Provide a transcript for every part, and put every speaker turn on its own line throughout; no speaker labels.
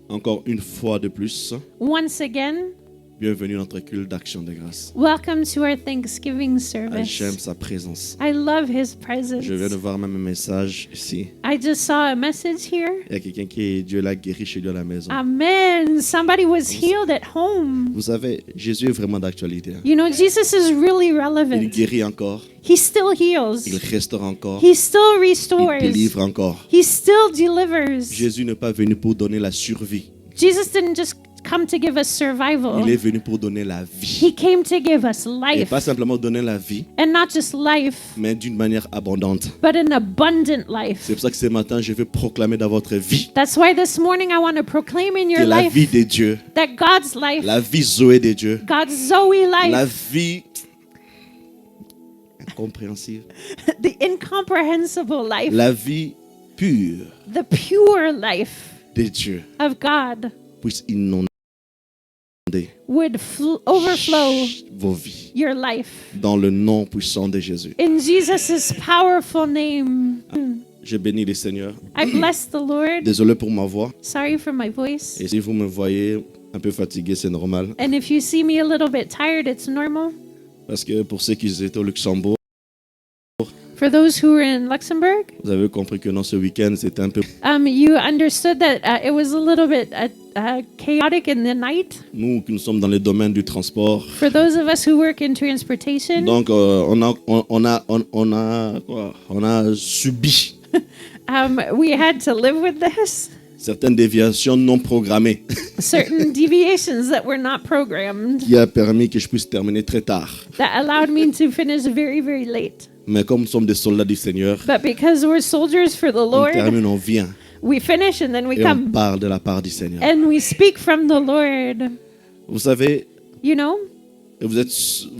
Encore une fois de plus,
Once again,
bienvenue dans notre culte d'action de grâce.
welcome to our Thanksgiving
J'aime
service.
sa présence.
I love his presence.
Je viens de voir même un message ici.
I just saw a message here.
Il y a quelqu'un qui Dieu l'a guéri chez lui à la maison.
Amen. Somebody was healed at home.
Vous savez, Jésus est vraiment d'actualité.
You know, Jesus is really
Il
relevant.
guérit encore,
He still heals.
il restaure encore,
He still
il
restores.
délivre encore.
He still delivers.
Jésus n'est pas venu pour donner la survie.
Jesus didn't just come to give us survival.
Il est venu pour donner la vie.
He came to give us
Et
life.
pas simplement donner la vie,
And not just life,
mais d'une manière abondante.
but an abundant life.
C'est pour ça que ce matin, je veux proclamer dans votre vie
That's why this morning I want to proclaim in
que
your
la vie
life
de Dieu,
that God's life,
la vie Zoé de Dieu,
God's Zoe
la
life,
vie incompréhensible,
the incomprehensible life,
la vie pure
the pure life
de Dieu
of God
puisse inonder
would overflow
vos vies
your life.
dans le nom puissant de Jésus.
In Jesus' powerful name,
Je bénis le Seigneur.
I bless the Lord.
Désolé pour ma voix.
Sorry for my voice.
Et si vous me voyez un peu fatigué, c'est normal.
And if you see me a little bit tired, it's normal.
Parce que pour ceux qui étaient au Luxembourg,
For those who were in Luxembourg,
vous avez compris que non, ce week-end, c'était un peu...
you understood that it was a little bit chaotic in the night.
Nous qui nous sommes dans le domaine du transport.
For those of us who work in transportation,
Donc, on a subi
we had to live with this.
certaines déviations non programmées
Certain deviations that were not programmed
qui a permis que je puisse terminer très tard.
that allowed me to finish very, very late.
Mais comme nous sommes des soldats du Seigneur,
But because we're soldiers for the
on
Lord,
termine, on vient
we finish and then we
et on
come
parle de la part du Seigneur.
and we speak from the Lord.
Vous savez,
You know,
vous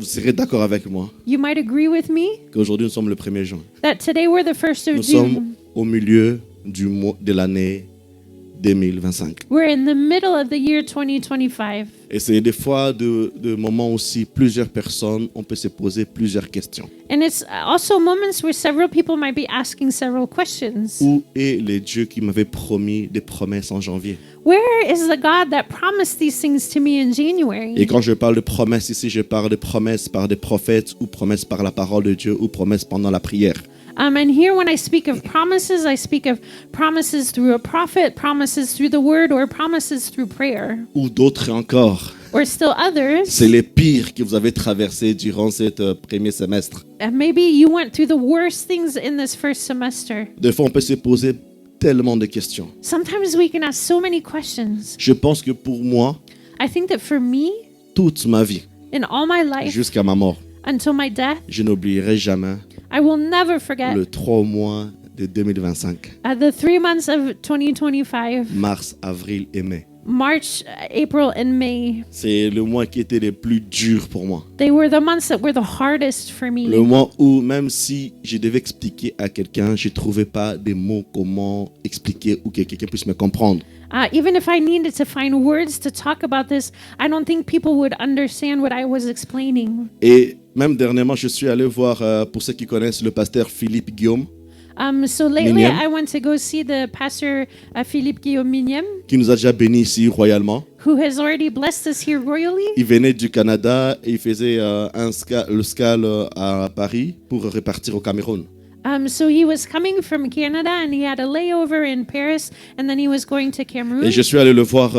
serez d'accord avec moi
you might agree with me
qu'aujourd'hui nous sommes le 1er juin.
that today we're the 1st
Nous
of
sommes
June.
au milieu du mois de l'année 2025.
We're in the middle of the year 2025.
Et c'est des fois de moments aussi, plusieurs personnes, on peut se poser plusieurs questions.
And it's also moments where several people might be asking several questions.
Où est le Dieu qui m'avait promis des promesses en janvier?
Where is the God that promised these things to me in
Et
January?
quand je parle de promesses ici, je parle de promesses par des prophètes ou promesses par la parole de Dieu ou promesses pendant la prière.
And here when I speak of promises, I speak of promises through a prophet, promises through the word, or promises through prayer.
Ou d'autres encore.
Or still others,
C'est les pires que vous avez traversés durant cet premier semestre.
and maybe you went through the worst things in this first semester.
Des fois, on peut se poser tellement de questions.
Sometimes we can ask so many questions.
Je pense que pour moi,
I think that for me,
toute ma vie,
in all my life,
jusqu'à ma mort,
until my death,
je n'oublierai jamais
I will never forget
le 3 mois de 2025.
the 3 months of 2025,
Mars, avril et mai.
March, April, and May.
C'est le mois qui était le plus dur pour moi.
They were the months that were the hardest for me.
Le mois où même si je devais expliquer à quelqu'un, je ne trouvais pas des mots comment expliquer ou que quelqu'un puisse me comprendre.
Even if I needed to find words to talk about this, I don't think people would understand what I was explaining.
Et même dernièrement, je suis allé voir, pour ceux qui connaissent, le pasteur Philippe Guillaume,
So lately,
Miniam.
I went to go see the pastor, Philippe Guillaume Miniam,
qui nous a déjà bénis ici royalement.
who has already blessed us here royally.
Il venait du Canada et il faisait le SCAL à Paris pour repartir au Cameroun.
So he was coming from Canada and he had a layover in Paris and then he was going to Cameroon.
Et je suis allé le voir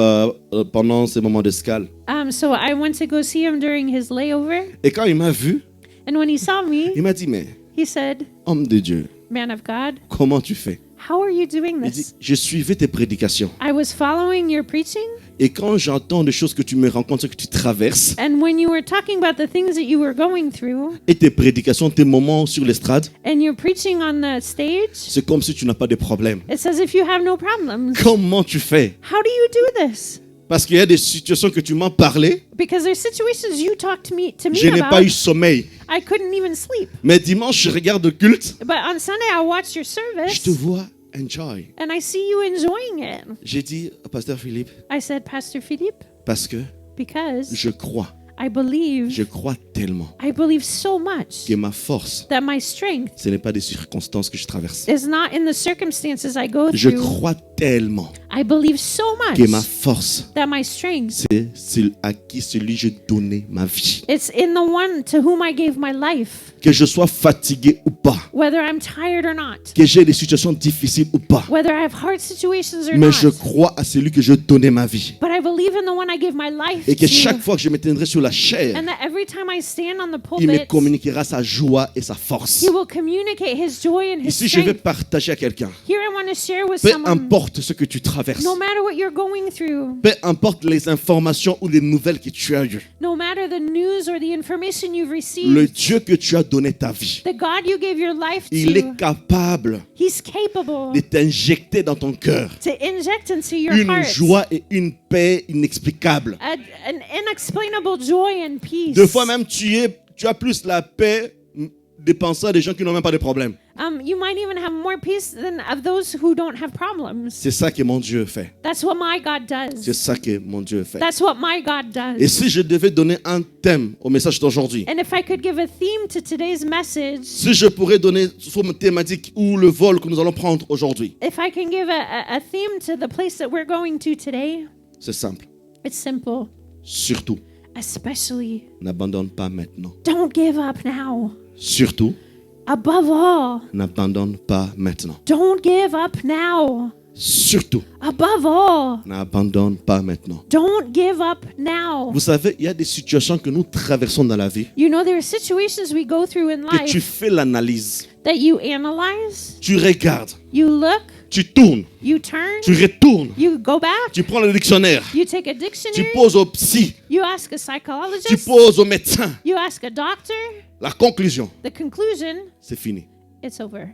pendant ces moments de SCAL.
So I went to go see him during his layover.
Et quand il m'a vu,
And when he saw me,
il m'a dit, mais
he said,
homme de Dieu,
"Man of God,
comment tu fais?
how are you doing
Il dit,
this?
je suivais tes prédications.
I was following your preaching,
Et quand j'entends des choses que tu me rencontres, que tu traverses,
and when you were talking about the things that you were going through,
et tes prédications, tes moments sur l'estrade,
and you're preaching on the stage,
c'est comme si tu n'as pas de problème.
it's as if you have no problems.
Comment tu fais?
How do you do this?
Parce qu'il y a des situations que tu m'as parlé,
Because there's situations you talked to me
je n'ai pas eu
about.
sommeil.
I couldn't even sleep.
Mais dimanche, je regarde le culte,
But on Sunday, I watched your
je
service,
te vois enjoy.
and I see you enjoying it.
J'ai dit à Pasteur Philippe,
I said, Pastor Philippe,
parce que
because
je crois
I
crois tellement
believe so much
que ma force,
that my strength
ce n'est pas des circonstances que je traverse.
is not in the circumstances I go
Je
through.
crois tellement
I believe so
que ma
much
force,
that my strength,
c'est à qui celui j'ai donné ma vie.
it's in the one to whom I gave my life,
Que je sois fatigué ou pas,
whether I'm tired or not,
que j'ai des situations difficiles ou pas,
whether I have hard situations or
mais
not.
je crois à celui que je donnais ma vie.
But I believe in the one I give my life
Et que
to.
chaque fois que je m'éteindrai sur la chair,
And that every time I stand on the
il me
pulpit,
communiquera sa joie et sa force.
he will communicate his joy and his
Ici, je vais
strength.
partager à quelqu'un.
Here I want to share with
Peu
someone,
importe ce que tu traverses,
no matter what you're going through,
peu importe les informations ou les nouvelles que tu as eues,
no matter the news or the information you've
le
received,
Dieu que tu as donné ta vie,
the God you gave your life
il est
to,
capable
he's capable
de t'injecter dans ton cœur
to inject into your
une
heart
joie et une paix inexplicables.
an inexplainable joy and peace.
Des fois même, tu as plus la paix de penser à des gens qui n'ont même pas de problème.
You might even have more peace than of those who don't have problems.
C'est ça que mon Dieu fait.
That's what my God
C'est
does.
ça que mon Dieu fait.
That's what my God
Et
does.
si je devais donner un thème au message d'aujourd'hui,
And if I could give a theme to today's message,
si je pourrais donner sous une thématique ou le vol que nous allons prendre aujourd'hui,
if I can give a theme to the place that we're going to today,
c'est simple.
it's simple.
Surtout,
Especially,
n'abandonne pas maintenant.
don't give up now.
Surtout,
Above all,
n'abandonne pas maintenant.
don't give up now.
Surtout,
Above all,
n'abandonne pas maintenant.
don't give up now.
Vous savez, il y a des situations que nous traversons dans la vie
You know, there are situations we go through in
que tu
life
fais l'analyse,
that you analyze,
tu regardes,
you look,
tu tournes,
you turn,
tu retournes,
you go back,
tu prends le dictionnaire,
you take a
tu
dictionary,
poses au psy,
you ask a
tu
psychologist,
poses au médecin.
you ask a doctor.
La conclusion,
The conclusion,
c'est fini.
it's over.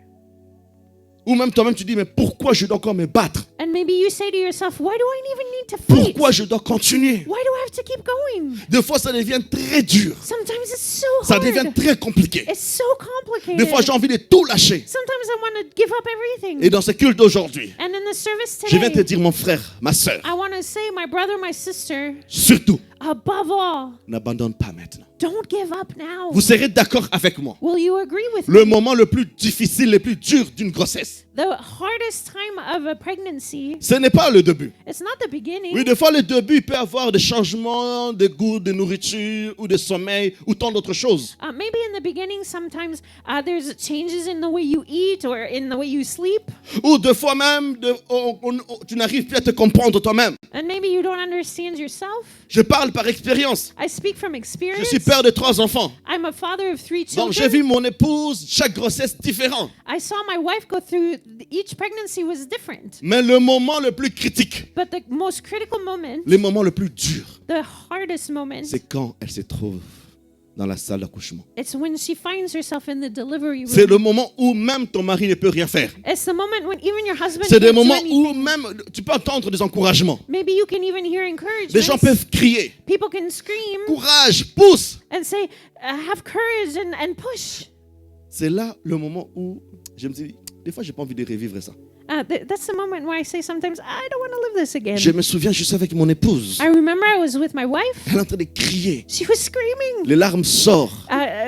Ou même toi-même, tu dis, mais pourquoi je dois encore me battre?
And maybe you say to yourself, why do I even need to fight?
Pourquoi je dois continuer?
Why do I have to keep going?
Des fois, ça devient très dur.
Sometimes it's so
Ça devient
hard.
très compliqué.
It's so complicated.
Des fois, j'ai envie de tout lâcher.
Sometimes I want to give up everything.
Et dans ce culte d'aujourd'hui,
And in the service
je viens te
today,
dire, mon frère, ma soeur,
I want to say, my brother, my sister,
surtout,
above all,
n'abandonne pas maintenant.
don't give up now.
Vous serez d'accord avec moi.
Will you agree with
Le
me?
moment le plus difficile, le plus dur d'une grossesse,
The hardest time of a pregnancy,
ce n'est pas le début.
it's not the beginning.
Oui, des fois, le début il peut avoir des changements de goût, de nourriture ou de sommeil ou tant d'autres choses.
Maybe in the beginning, sometimes there's changes in the way you eat or in the way you sleep.
Ou des fois même, tu n'arrives plus à te comprendre toi-même.
And maybe you don't understand yourself.
Je parle par expérience.
I speak from
Je
experience.
suis père de 3 enfants.
I'm a father of 3
Donc j'ai
children.
vu mon épouse, chaque grossesse différente.
I saw my wife go through, each pregnancy was different.
Mais le moment le plus critique,
But the most critical moment,
le moment le plus dur,
the hardest moment,
c'est quand elle se trouve dans la salle d'accouchement.
it's when she finds herself in the delivery
C'est
room.
le moment où même ton mari ne peut rien faire.
It's the moment when even your husband
C'est des
can't do
moments où
anything.
même tu peux entendre des encouragements.
Maybe you can even hear
Des gens
encouragement.
peuvent crier,
People can scream
courage, pousse.
and say, have courage and push.
C'est là le moment où je me dis, des fois j'ai pas envie de revivre ça.
That's the moment where I say sometimes, I don't want to live this again.
Je me souviens, je suis avec mon épouse.
I remember I was with my wife.
Elle est en train de crier.
She was screaming.
Les larmes sortent.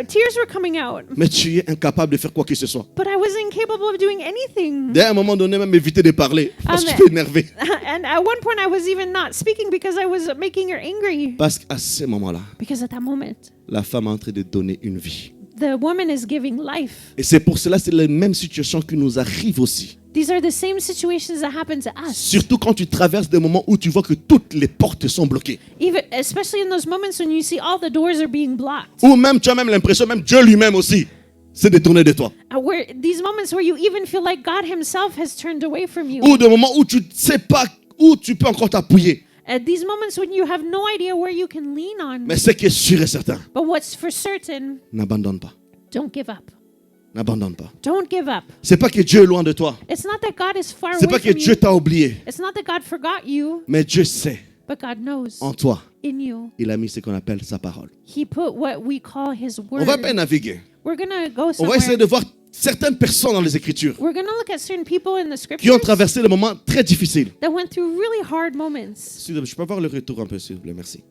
Tears were coming out.
Mais tu es incapable de faire quoi que ce soit.
But I was incapable of doing anything.
Dès un moment donné, même éviter de parler. Parce que tu es énervé.
And at one point, I was even not speaking because I was making her angry.
Parce qu'à ce moment-là,
Because at that moment,
la femme est en train de donner une vie.
the woman is giving life.
Et c'est pour cela, c'est la même situation qui nous arrive aussi.
These are the same situations that happen to us.
Surtout quand tu traverses des moments où tu vois que toutes les portes sont bloquées.
Even, especially in those moments when you see all the doors are being blocked.
Ou même, tu as même l'impression, même Dieu lui-même aussi, s'est détourné de toi.
Where these moments where you even feel like God Himself has turned away from you.
Ou des moments où tu ne sais pas où tu peux encore t'appuyer.
At these moments when you have no idea where you can lean on.
Mais ce qui est sûr et certain,
But what's for certain,
n'abandonne pas.
don't give up.
N'abandonne pas.
Don't give up.
C'est pas que Dieu est loin de toi.
It's not that God is far
C'est
away
pas que
from
Dieu
you.
t'a oublié.
It's not that God forgot you,
Mais Dieu sait,
but God knows
en toi,
in you.
il a mis ce qu'on appelle sa parole.
He put what we call His
On va pas
word.
naviguer.
We're gonna go
On va essayer
somewhere.
de voir certaines personnes dans les Écritures
We're gonna look at certain people in the
qui
scriptures
ont traversé des moments très difficiles.
that went through really hard moments.
S'il vous plaît, je peux avoir le retour un peu, s'il vous plaît, merci.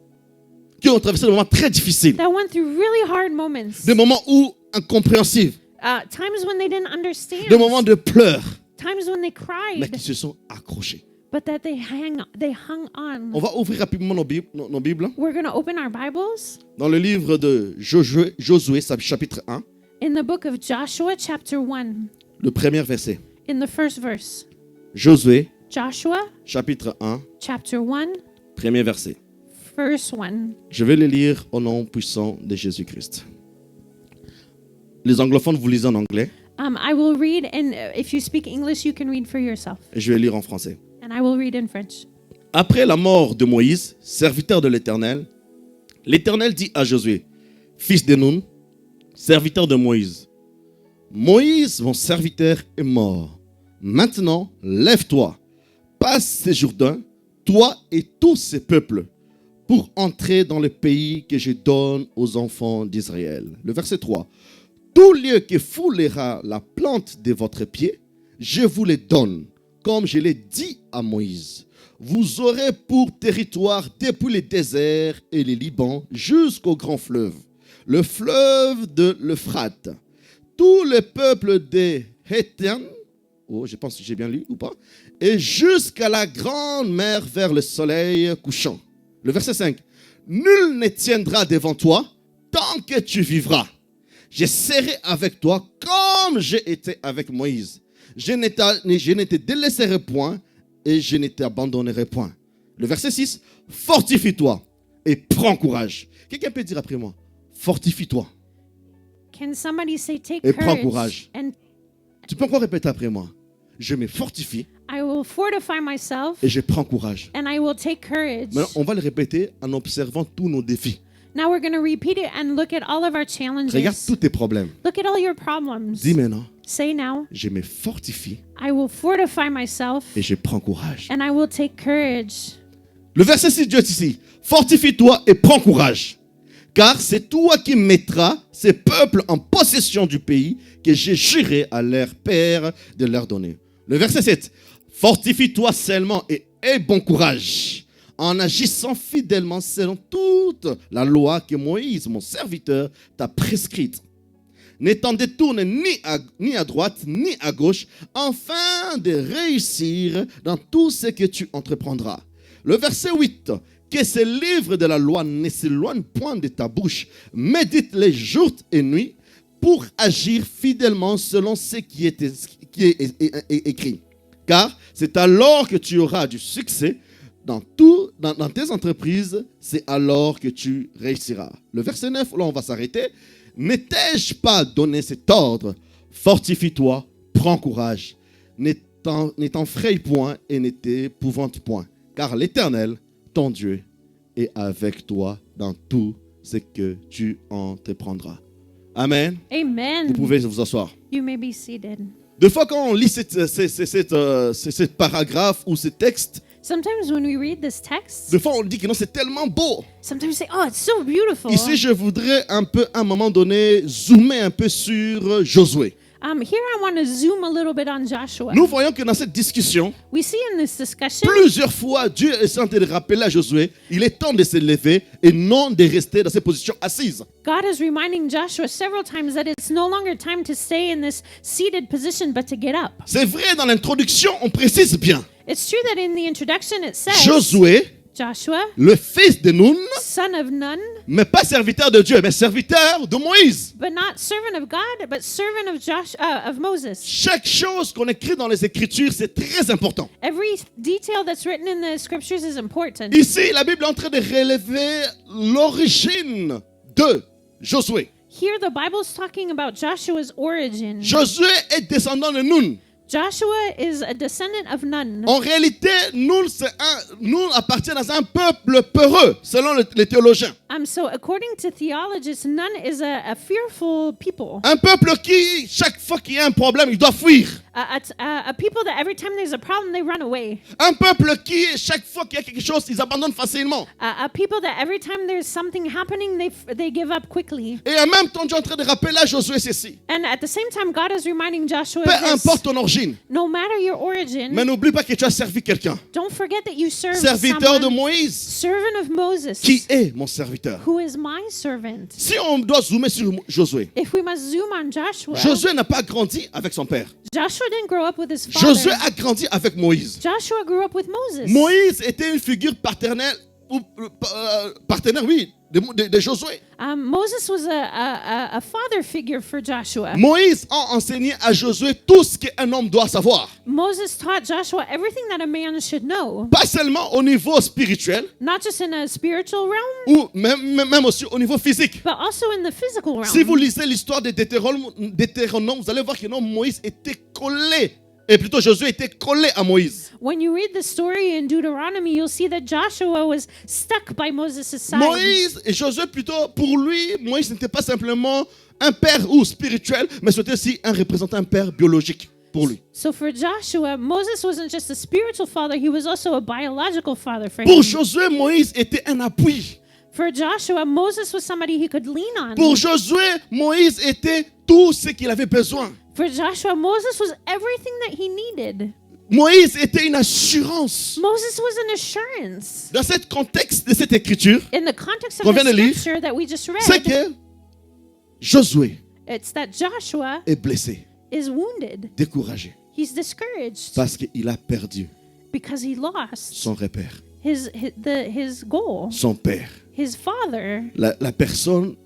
Qui ont traversé des moments très difficiles.
That went through really hard moments.
Des moments où incompréhensibles.
Times when they didn't understand.
Des moments de pleurs.
Times when they
Mais qui
cried,
se sont accrochés.
but that they hung on.
On va ouvrir rapidement nos Bibles.
We're going to open our Bibles
Dans le livre de Josué, chapitre 1,
in the book of Joshua, chapter 1,
le premier verset.
in the first verse.
Josué,
Joshua,
chapitre 1,
chapter 1,
premier verset.
verse 1.
Je vais le lire au nom puissant de Jésus-Christ. Les anglophones, vous lisez en anglais
I will read, and if you speak English, you can read for yourself.
et je vais lire en français.
And I will read in French.
Après la mort de Moïse, serviteur de l'Éternel, l'Éternel dit à Josué, fils de Nun, serviteur de Moïse, Moïse, mon serviteur, est mort. Maintenant, lève-toi, passe ces Jourdains, toi et tous ces peuples, pour entrer dans le pays que je donne aux enfants d'Israël. Le verset 3. Tout lieu que foulera la plante de votre pied, je vous le donne, comme je l'ai dit à Moïse. Vous aurez pour territoire depuis le désert et le Liban jusqu'au grand fleuve, le fleuve de l'Euphrate. Tout le peuple des Hétiens, je pense que j'ai bien lu ou pas, et jusqu'à la grande mer vers le soleil couchant. Le verset 5. Nul ne tiendra devant toi tant que tu vivras. Je serai avec toi comme j'ai été avec Moïse. Je ne te délaisserai point et je ne t'abandonnerai point. Le verset 6. Fortifie-toi et prends courage. Quelqu'un peut dire après moi, fortifie-toi.
Can somebody say, take
Et prends
courage?
courage.
And
Tu peux encore répéter après moi. Je me fortifie
I will fortify myself,
et je prends courage.
and I will take courage.
Maintenant, on va le répéter en observant tous nos défis.
Now we're going to repeat it and look at all of our
Regarde
challenges.
tous tes problèmes.
Look at all your problems.
Dis maintenant,
Say now,
je me fortifie
I will fortify myself,
et je prends courage.
and I will take courage.
Le verset 6 Dieu est ici. Fortifie-toi et prends courage. Car c'est toi qui mettras ces peuples en possession du pays que j'ai juré à leurs pères de leur donner. Le verset 7. Fortifie-toi seulement et aie bon courage, en agissant fidèlement selon toute la loi que Moïse, mon serviteur, t'a prescrite. Ne t'en détourne ni à droite ni à gauche, afin de réussir dans tout ce que tu entreprendras. Le verset 8. Que ce livre de la loi ne s'éloigne point de ta bouche. Médite-les jour et nuit pour agir fidèlement selon ce qui est écrit. Car c'est alors que tu auras du succès dans tes entreprises, c'est alors que tu réussiras. Le verset 9, là on va s'arrêter. Ne t'ai-je pas donné cet ordre? Fortifie-toi, prends courage. Ne t'enfraye point et ne t'épouvante point. Car l'Éternel, ton Dieu, est avec toi dans tout ce que tu entreprendras. Amen. Vous
Amen.
pouvez vous asseoir.
You may be seated.
Des fois, quand on lit ce paragraphe ou ce texte,
Sometimes when we read this text,
des fois on dit que non, c'est tellement beau.
sometimes we say, oh, it's so beautiful.
Ici, je voudrais un peu, à un moment donné, zoomer un peu sur Josué.
Here I want to zoom a little bit on Joshua.
Nous voyons que dans cette discussion,
We see in this discussion,
plusieurs fois, Dieu est en train de rappeler à Josué, il est temps de se lever et non de rester dans cette position assise.
God is reminding Joshua several times that it's no longer time to stay in this seated position, but to get up.
C'est vrai, dans l'introduction, on précise bien.
It's true that in the introduction it says,
Josué,
Joshua,
le fils de Nun,
son of Nun,
mais pas serviteur de Dieu, mais serviteur de Moïse.
but not servant of God, but servant of Moses.
Chaque chose qu'on écrit dans les Écritures, c'est très important.
Every detail that's written in the scriptures is important.
Ici, la Bible est en train de relever l'origine de Josué.
Here the Bible's talking about Joshua's origin.
Josué est descendant de Nun.
Joshua is a descendant of Nun.
En réalité, Nun appartient à un peuple peureux, selon les théologiens.
So according to theologists, Nun is a fearful people.
Un peuple qui, chaque fois qu'il y a un problème, il doit fuir.
A people that every time there's a problem, they run away.
Un peuple qui, chaque fois qu'il y a quelque chose, ils abandonnent facilement.
A people that every time there's something happening, they give up quickly.
Et en même temps, Dieu est en train de rappeler à Josué ceci.
And at the same time, God is reminding Joshua
Peu
of this.
importe ton origine, origine.
no matter your origin,
Mais n'oublie pas que tu as servi quelqu'un.
don't forget that you serve
Serviteur de
someone,
Moïse.
servant of Moses,
Qui est mon serviteur?
who is my servant.
Si on doit zoomer sur Josué,
If we must zoom on Joshua,
Josué n'a pas grandi avec son père.
Joshua didn't grow up with his father.
Josué a grandi avec Moïse.
Joshua grew up with Moses.
Moïse était une figure paternelle, partenaire, oui, de Josué.
Moses was a father figure for Joshua.
Moïse a enseigné à Josué tout ce qu'un homme doit savoir.
Moses taught Joshua everything that a man should know,
Pas seulement au niveau spirituel,
not just in a spiritual realm,
ou même aussi au niveau physique.
but also in the physical realm.
Si vous lisez l'histoire de Deutéronome, vous allez voir que non, Moïse était collé, et plutôt Josué était collé à Moïse.
When you read the story in Deuteronomy, you'll see that Joshua was stuck by Moses' side.
Moïse et Josué, plutôt, pour lui, Moïse n'était pas simplement un père ou spirituel, mais c'était aussi un représentant, un père biologique pour lui.
So for Joshua, Moses wasn't just a spiritual father, he was also a biological father for
Pour
him.
Josué, Moïse était un appui.
For Joshua, Moses was somebody he could lean on.
Pour Josué, Moïse était tout ce qu'il avait besoin.
For Joshua, Moses was everything that he needed.
Moïse était une assurance.
Moses was an assurance.
Dans ce contexte de cette écriture,
In the context
Qu'on
of
vient de
the
lire,
scripture that we just
c'est
read,
que Josué
it's that Joshua
est blessé,
is wounded.
découragé,
He's discouraged
parce qu'il a perdu
because he lost
son repère,
his goal,
son père,
his father,
la personne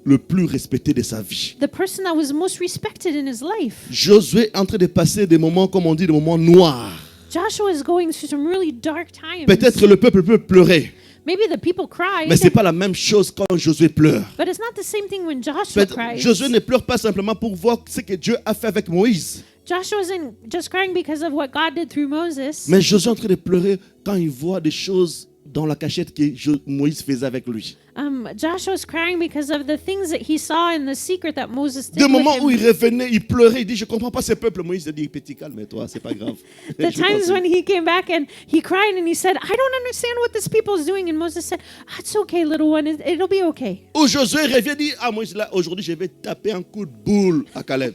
le plus respectée de sa vie.
the person that was most respected in his life.
Josué est en train de passer des moments, comme on dit, des moments noirs.
Joshua is going through some really dark times.
Peut-être le peuple peut pleurer,
Maybe the people cried,
mais ce n'est pas la même chose quand Josué pleure.
but it's not the same thing when Joshua
Peut-être
cries.
Josué ne pleure pas simplement pour voir ce que Dieu a fait avec Moïse,
Joshua isn't just crying because of what God did through Moses.
mais Josué est en train de pleurer quand il voit des choses dans la cachette que Moïse faisait avec lui.
Joshua's crying because of the things that he saw in the secret that Moses did
Des
with
moments où
him.
il revenait, il pleurait, il dit, je comprends pas ce peuple. Moïse a dit, petit, calme-toi, c'est pas grave.
The
Je
times
continue.
when he came back and he cried and he said, I don't understand what this people is doing. And Moses said, it's okay, little one. It'll be okay.
Où Josué revient et dit, ah Moïse, là, aujourd'hui, je vais taper un coup de boule à Caleb.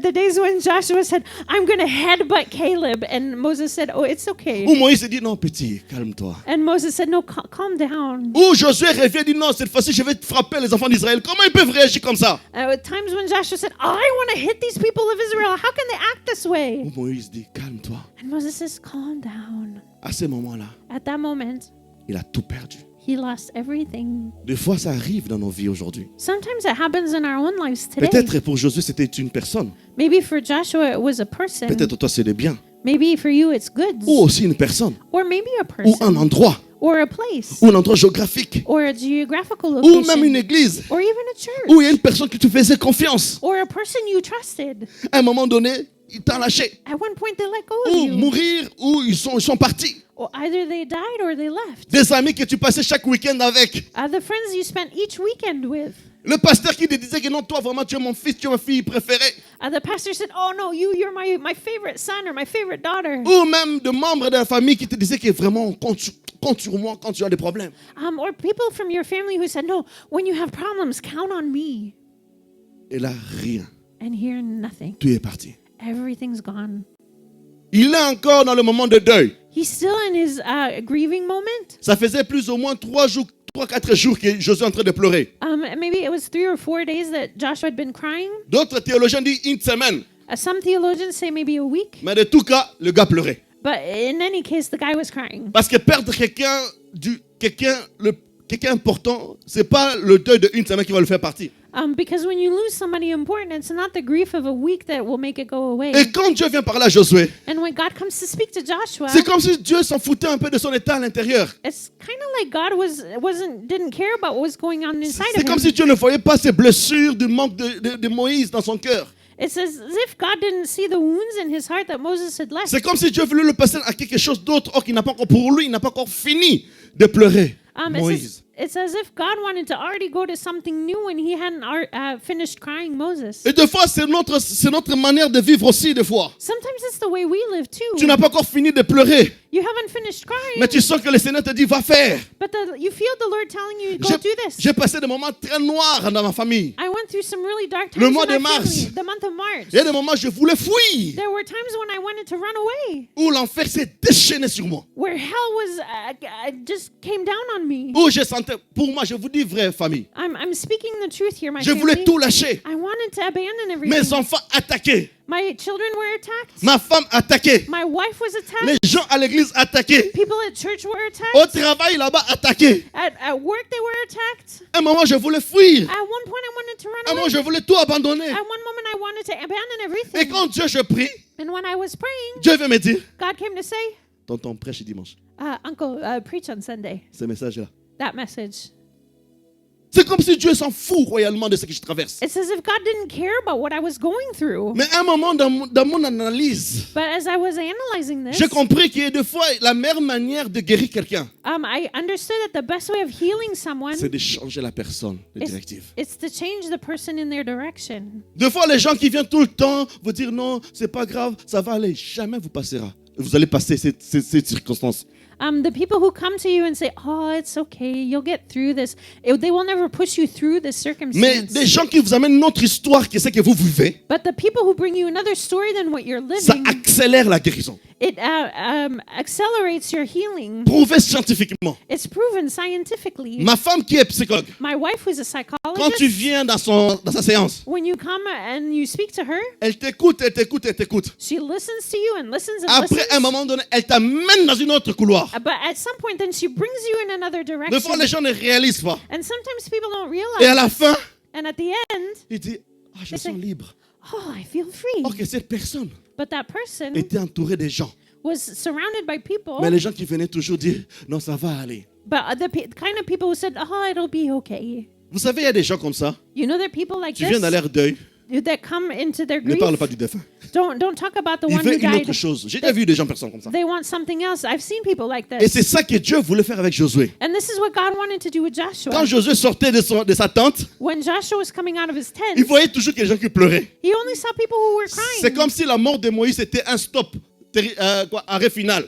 The days when Joshua said, I'm going to headbutt Caleb. And Moses said, oh, it's okay.
Où Moïse dit, non, petit, calme-toi.
And Moses said, no, calm down.
Où Josué revient et dit, non, cette fois-ci, je vais frapper les enfants d'Israël. Comment ils peuvent réagir comme ça?
Times when Joshua said, I want to hit these people of Israel. How can they act this way?
Où Moïse dit, calme-toi.
And Moses says, calm down.
À ce moment-là,
At that moment,
il a tout perdu.
he lost everything.
Des fois, ça arrive dans nos vies aujourd'hui.
Sometimes it happens in our own lives today.
Peut-être pour Josué, c'était une personne.
Maybe for Joshua, it was a person.
Peut-être toi, c'est des biens.
Maybe for you, it's goods.
Ou aussi une personne.
Or maybe a
Ou
person.
un endroit.
Or a place.
Ou un endroit géographique.
Or a geographical
Ou
location.
même une église.
Or even a church.
Où il y a une personne qui te faisait confiance.
Or a person you trusted.
À un moment donné, il t'a lâché.
At one point, they let go of
Ou
you.
mourir, ou ils sont partis.
Or either they died or they left.
Des amis que tu passais chaque week-end avec.
The friends you spent each weekend with.
Le pasteur qui te disait que non, toi vraiment, tu es mon fils, tu es ma fille préférée.
The pastor said, oh no, you're my favorite son or my favorite daughter.
Ou même de membres de la famille qui te disaient que vraiment, compte sur moi quand tu as des problèmes.
Or people from your family who said, no, when you have problems, count on me.
Et là, rien.
And here, nothing.
Tout est parti.
Everything's gone.
Il est encore dans le moment de deuil.
He's still in his grieving moment.
Ça faisait plus ou moins 3-4 jours que Josué est en train de pleurer.
Maybe it was 3 or 4 days that Joshua had been crying.
D'autres théologiens disent une semaine.
Some theologians say maybe a week.
Mais de tout cas, le gars pleurait.
But in any case, the guy was crying.
Parce que perdre quelqu'un important, c'est pas le deuil de une semaine qui va le faire partir.
Because when you lose somebody important, it's not the grief of a week that will make it go away.
Et quand Dieu vient parler à Josué,
And when God comes to speak to Joshua,
c'est comme si Dieu s'en foutait un peu de son état à l'intérieur.
it's kind of like God didn't care about what was going on inside
C'est
of
comme
him.
si Dieu ne voyait pas ces blessures du manque de Moïse dans son cœur.
It's as if God didn't see the wounds in his heart that Moses had left.
C'est comme si Dieu voulait le passer à quelque chose d'autre, or qu'il n'a pas encore, pour lui, il n'a pas encore fini de pleurer.
It's
Moïse.
It's as if God wanted to already go to something new when he hadn't finished crying Moses.
Et des fois, c'est notre manière de vivre aussi, des fois.
Sometimes it's the way we live too.
Tu n'as pas encore fini de pleurer,
You haven't finished crying,
mais tu sens que le Seigneur te dit, va faire.
but you feel the Lord telling you, go
J'ai
do this.
j'ai passé des moments très noirs dans ma famille.
I went through some really dark times
Le mois
in
de
my
mars.
family, the month of March.
Il y a des moments où je voulais fuir,
There were times when I wanted to run away,
où l'enfer s'est déchaîné sur moi.
where hell was just came down on me.
Où je sentais, pour moi, je vous dis vraie famille,
I'm speaking the truth here, my
je voulais
family.
tout lâcher.
I wanted to abandon everything.
Mes enfants attaqués,
My children were attacked.
ma femme attaquée,
My wife was attacked.
les gens à l'église attaqués,
People at church were attacked.
au travail là-bas attaqués.
At work, they were attacked.
À un moment, je voulais fuir.
At one point, I wanted to
À un
run
moment,
away.
je voulais tout abandonner.
At one moment, I wanted to abandon
Et
everything.
quand Dieu, je prie,
And when I was praying,
Dieu veut me dire,
God came to say,
tonton, prêche dimanche.
Uncle, preach on Sunday.
Ce message-là.
That message.
C'est comme si Dieu s'en fout royalement de ce que je traverse.
It's as if God didn't care about what I was going through.
Mais à un moment, dans mon analyse,
But as I was analyzing this,
j'ai compris qu'il y a des fois, la meilleure manière de guérir quelqu'un,
I understood that the best way of healing someone
c'est de changer la personne, de
is
directive.
it's to change the person in their direction.
Des fois, les gens qui viennent tout le temps vous dire non, c'est pas grave, ça va aller, jamais vous passera. Vous allez passer ces circonstances.
The people who come to you and say, "Oh, it's okay, you'll get through this," they will never push you through this
Mais
circumstance.
des gens qui vous amènent une autre histoire que ce que vous vivez,
But the people who bring you another story than what you're
ça
living,
accélère la guérison.
it accelerates your healing.
Prouvé scientifiquement.
It's proven scientifically.
Ma femme qui est psychologue,
My wife, who's a
quand tu
psychologist,
viens dans sa séance,
when you come and you speak to her,
elle t'écoute, elle t'écoute, elle t'écoute.
she listens to you and listens and
Après, à un
listens.
moment donné, elle t'amène dans une autre couloir.
But at some point, then she brings you in another
Des fois,
direction.
les gens ne réalisent pas.
And sometimes people don't
Et à
realize.
la fin,
And at the end,
il dit, ah, je sens libre.
oh, I feel free.
Or que cette personne
But that person
était entourée de gens.
was surrounded by people,
Mais les gens qui venaient toujours dire, non, ça va aller.
but the kind of people who said, "Oh, it'll be okay."
Vous savez, il y a des gens comme ça.
You know, there are people like
Tu viens dans
this
leur deuil,
that come into their
ne
grief.
parle pas du défunt.
Don't talk about the
Ils
one who
veulent une autre
died.
chose. J'ai déjà vu des gens personnes comme ça.
They want something else. I've seen people like
Et
this.
c'est ça que Dieu voulait faire avec Josué.
And this is what God wanted to do with Joshua.
Quand Josué sortait de sa tente,
When Joshua was coming out of his tent,
il voyait toujours que les gens qui pleuraient.
he only saw people who were
C'est
crying.
comme si la mort de Moïse était un stop, arrêt final.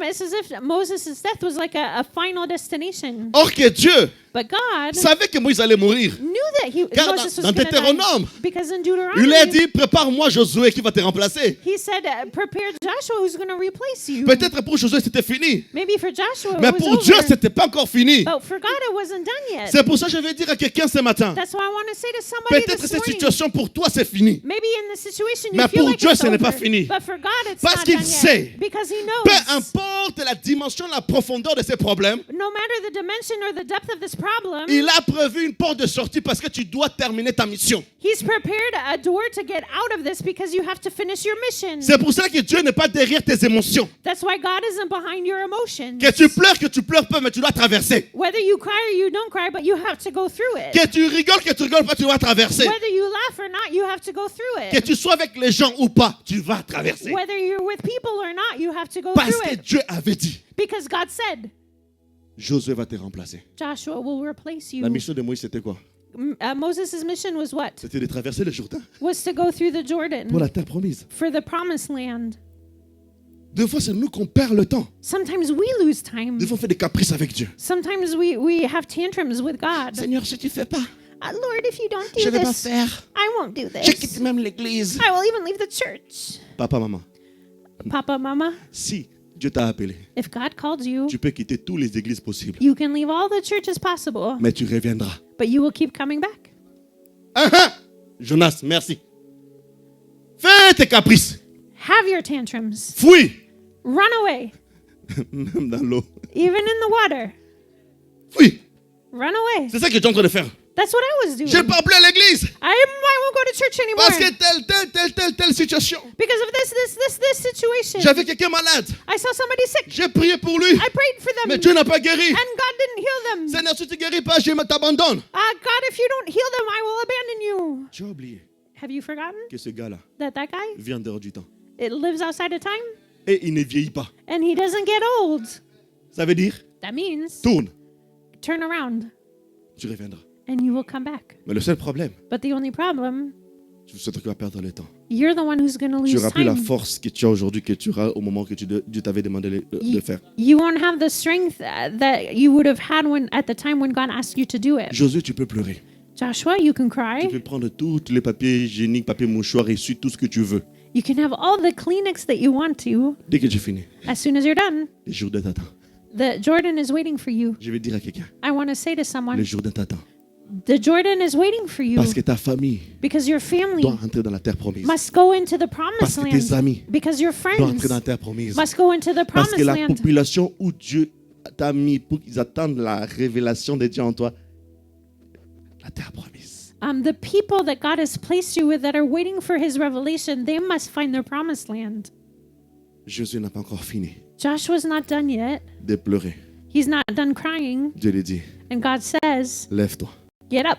It's as if Moses' death was like a final destination.
Or que Dieu
But God
savait que Moïse allait mourir.
knew that
Car
Moses was
dans
going to
Deutéronome,
die. Because in
Il lui a
Deuteronomy,
dit, prépare-moi Josué qui va te remplacer.
he said, prepare Joshua who's going to replace you.
Peut-être pour Josué c'était fini.
Maybe for Joshua
Mais
it was
pour Dieu,
over.
c'était pas encore fini.
But for God, it wasn't done yet.
C'est pour ça que je vais dire à quelqu'un ce matin.
That's why I want to say to somebody
Peut-être
this
cette
morning,
situation pour toi c'est fini.
maybe in this situation you
Mais
feel
pour
like
Dieu,
it's
ce n'est
over.
pas fini.
But for God, it's
Parce
not
qu'il
done
sait.
yet. Because he knows.
Peu importe la dimension, la profondeur de ces problèmes,
No matter the dimension or the depth of this problem,
il a prévu une porte de sortie parce que tu dois terminer ta mission.
he's prepared a door to get out of this because you have to finish your mission.
C'est pour ça que Dieu n'est pas derrière tes émotions.
That's why God isn't behind your emotions.
Que tu pleures pas, mais tu dois traverser.
Whether you cry or you don't cry, but you have to go through it.
Que tu rigoles pas, tu dois traverser.
Whether you laugh or not, you have to go through
Que
it.
tu sois avec les gens ou pas, tu vas traverser.
Whether you're with people or not, you have to go
Parce
through
que
it.
Dieu avait dit,
Because God said,
Josué va te remplacer.
Joshua will replace you.
La mission de Moïse, c'était quoi?
Moses' mission was what?
C'était de traverser le Jourdain
Was to go through the Jordan
pour la terre promise.
for the promised land.
Des fois, c'est nous qu'on perd le temps.
Sometimes we lose time.
Des fois, on fait des caprices avec Dieu.
Sometimes we have tantrums with God.
Seigneur, si tu fais pas,
Lord, if you don't
je
do
vais pas
this,
faire.
I won't do
Je
this.
quitte même l'église.
I will even leave the church.
Papa, maman,
Papa, Mama,
si Dieu t'a appelé,
if God called you,
tu peux quitter toutes les églises possibles.
you can leave all the churches possible,
Mais tu reviendras.
but you will keep coming back.
Jonas, merci. Fais tes caprices.
Have your tantrums.
Fuis.
Run away.
Même dans l'eau.
Even in the water.
Fuis.
Run away.
C'est ça que tu es en train de faire.
That's what I was doing.
Je ne pars plus à l'église.
I won't go to church anymore.
Parce que telle situation.
Because of this situation.
J'avais quelqu'un malade.
I saw somebody sick.
J'ai prié pour lui.
I prayed for them.
Mais Dieu n'a pas guéri.
And God didn't heal them.
Seigneur, si tu ne guéris pas, je t'abandonne.
God, if you don't heal them, I will abandon you.
Tu as oublié
Have you forgotten
que ce gars-là
that guy,
vit en dehors du temps.
it lives outside of time
Et il ne vieillit pas.
and he doesn't get old?
Ça veut dire,
That means
tourne.
turn around
tu reviendras.
and you will come back.
Mais le seul problème,
But the only problem,
c'est que tu vas perdre le temps.
you're the one who's going to
Tu
lose
n'auras plus la
time.
force que tu as aujourd'hui, que tu auras au moment que Dieu t'avait demandé de faire.
You won't have the strength that you would have had when at the time when God asked you to do it.
Josué, tu peux pleurer.
Joshua, you can
Tu
cry.
peux prendre tous les papiers hygiéniques, papiers mouchoirs, essuie tout ce que tu veux.
You can have all the Kleenex that you want to.
Dès que j'ai fini,
As soon as you're done,
le Jourdain t'attend.
the Jordan is waiting for you.
Je vais dire à quelqu'un,
I want to say to
le
someone,
Jourdain t'attend.
the Jordan is waiting for you
Parce que ta famille
because your family
doit entrer dans la terre promise.
must go into the
Parce
promised
que tes
land.
amis
Because your
doivent
friends
entrer dans la terre promise.
must go into the
Parce que
promised
la
land.
population où Dieu t'a mis pour qu'ils attendent la révélation de Dieu en toi, la terre promise.
The people that God has placed you with that are waiting for his revelation, they must find their promised land.
Josué n'a pas encore fini
Joshua's not done yet.
de pleurer.
He's not done crying.
Dieu lui dit,
And God says,
lève-toi.
get up.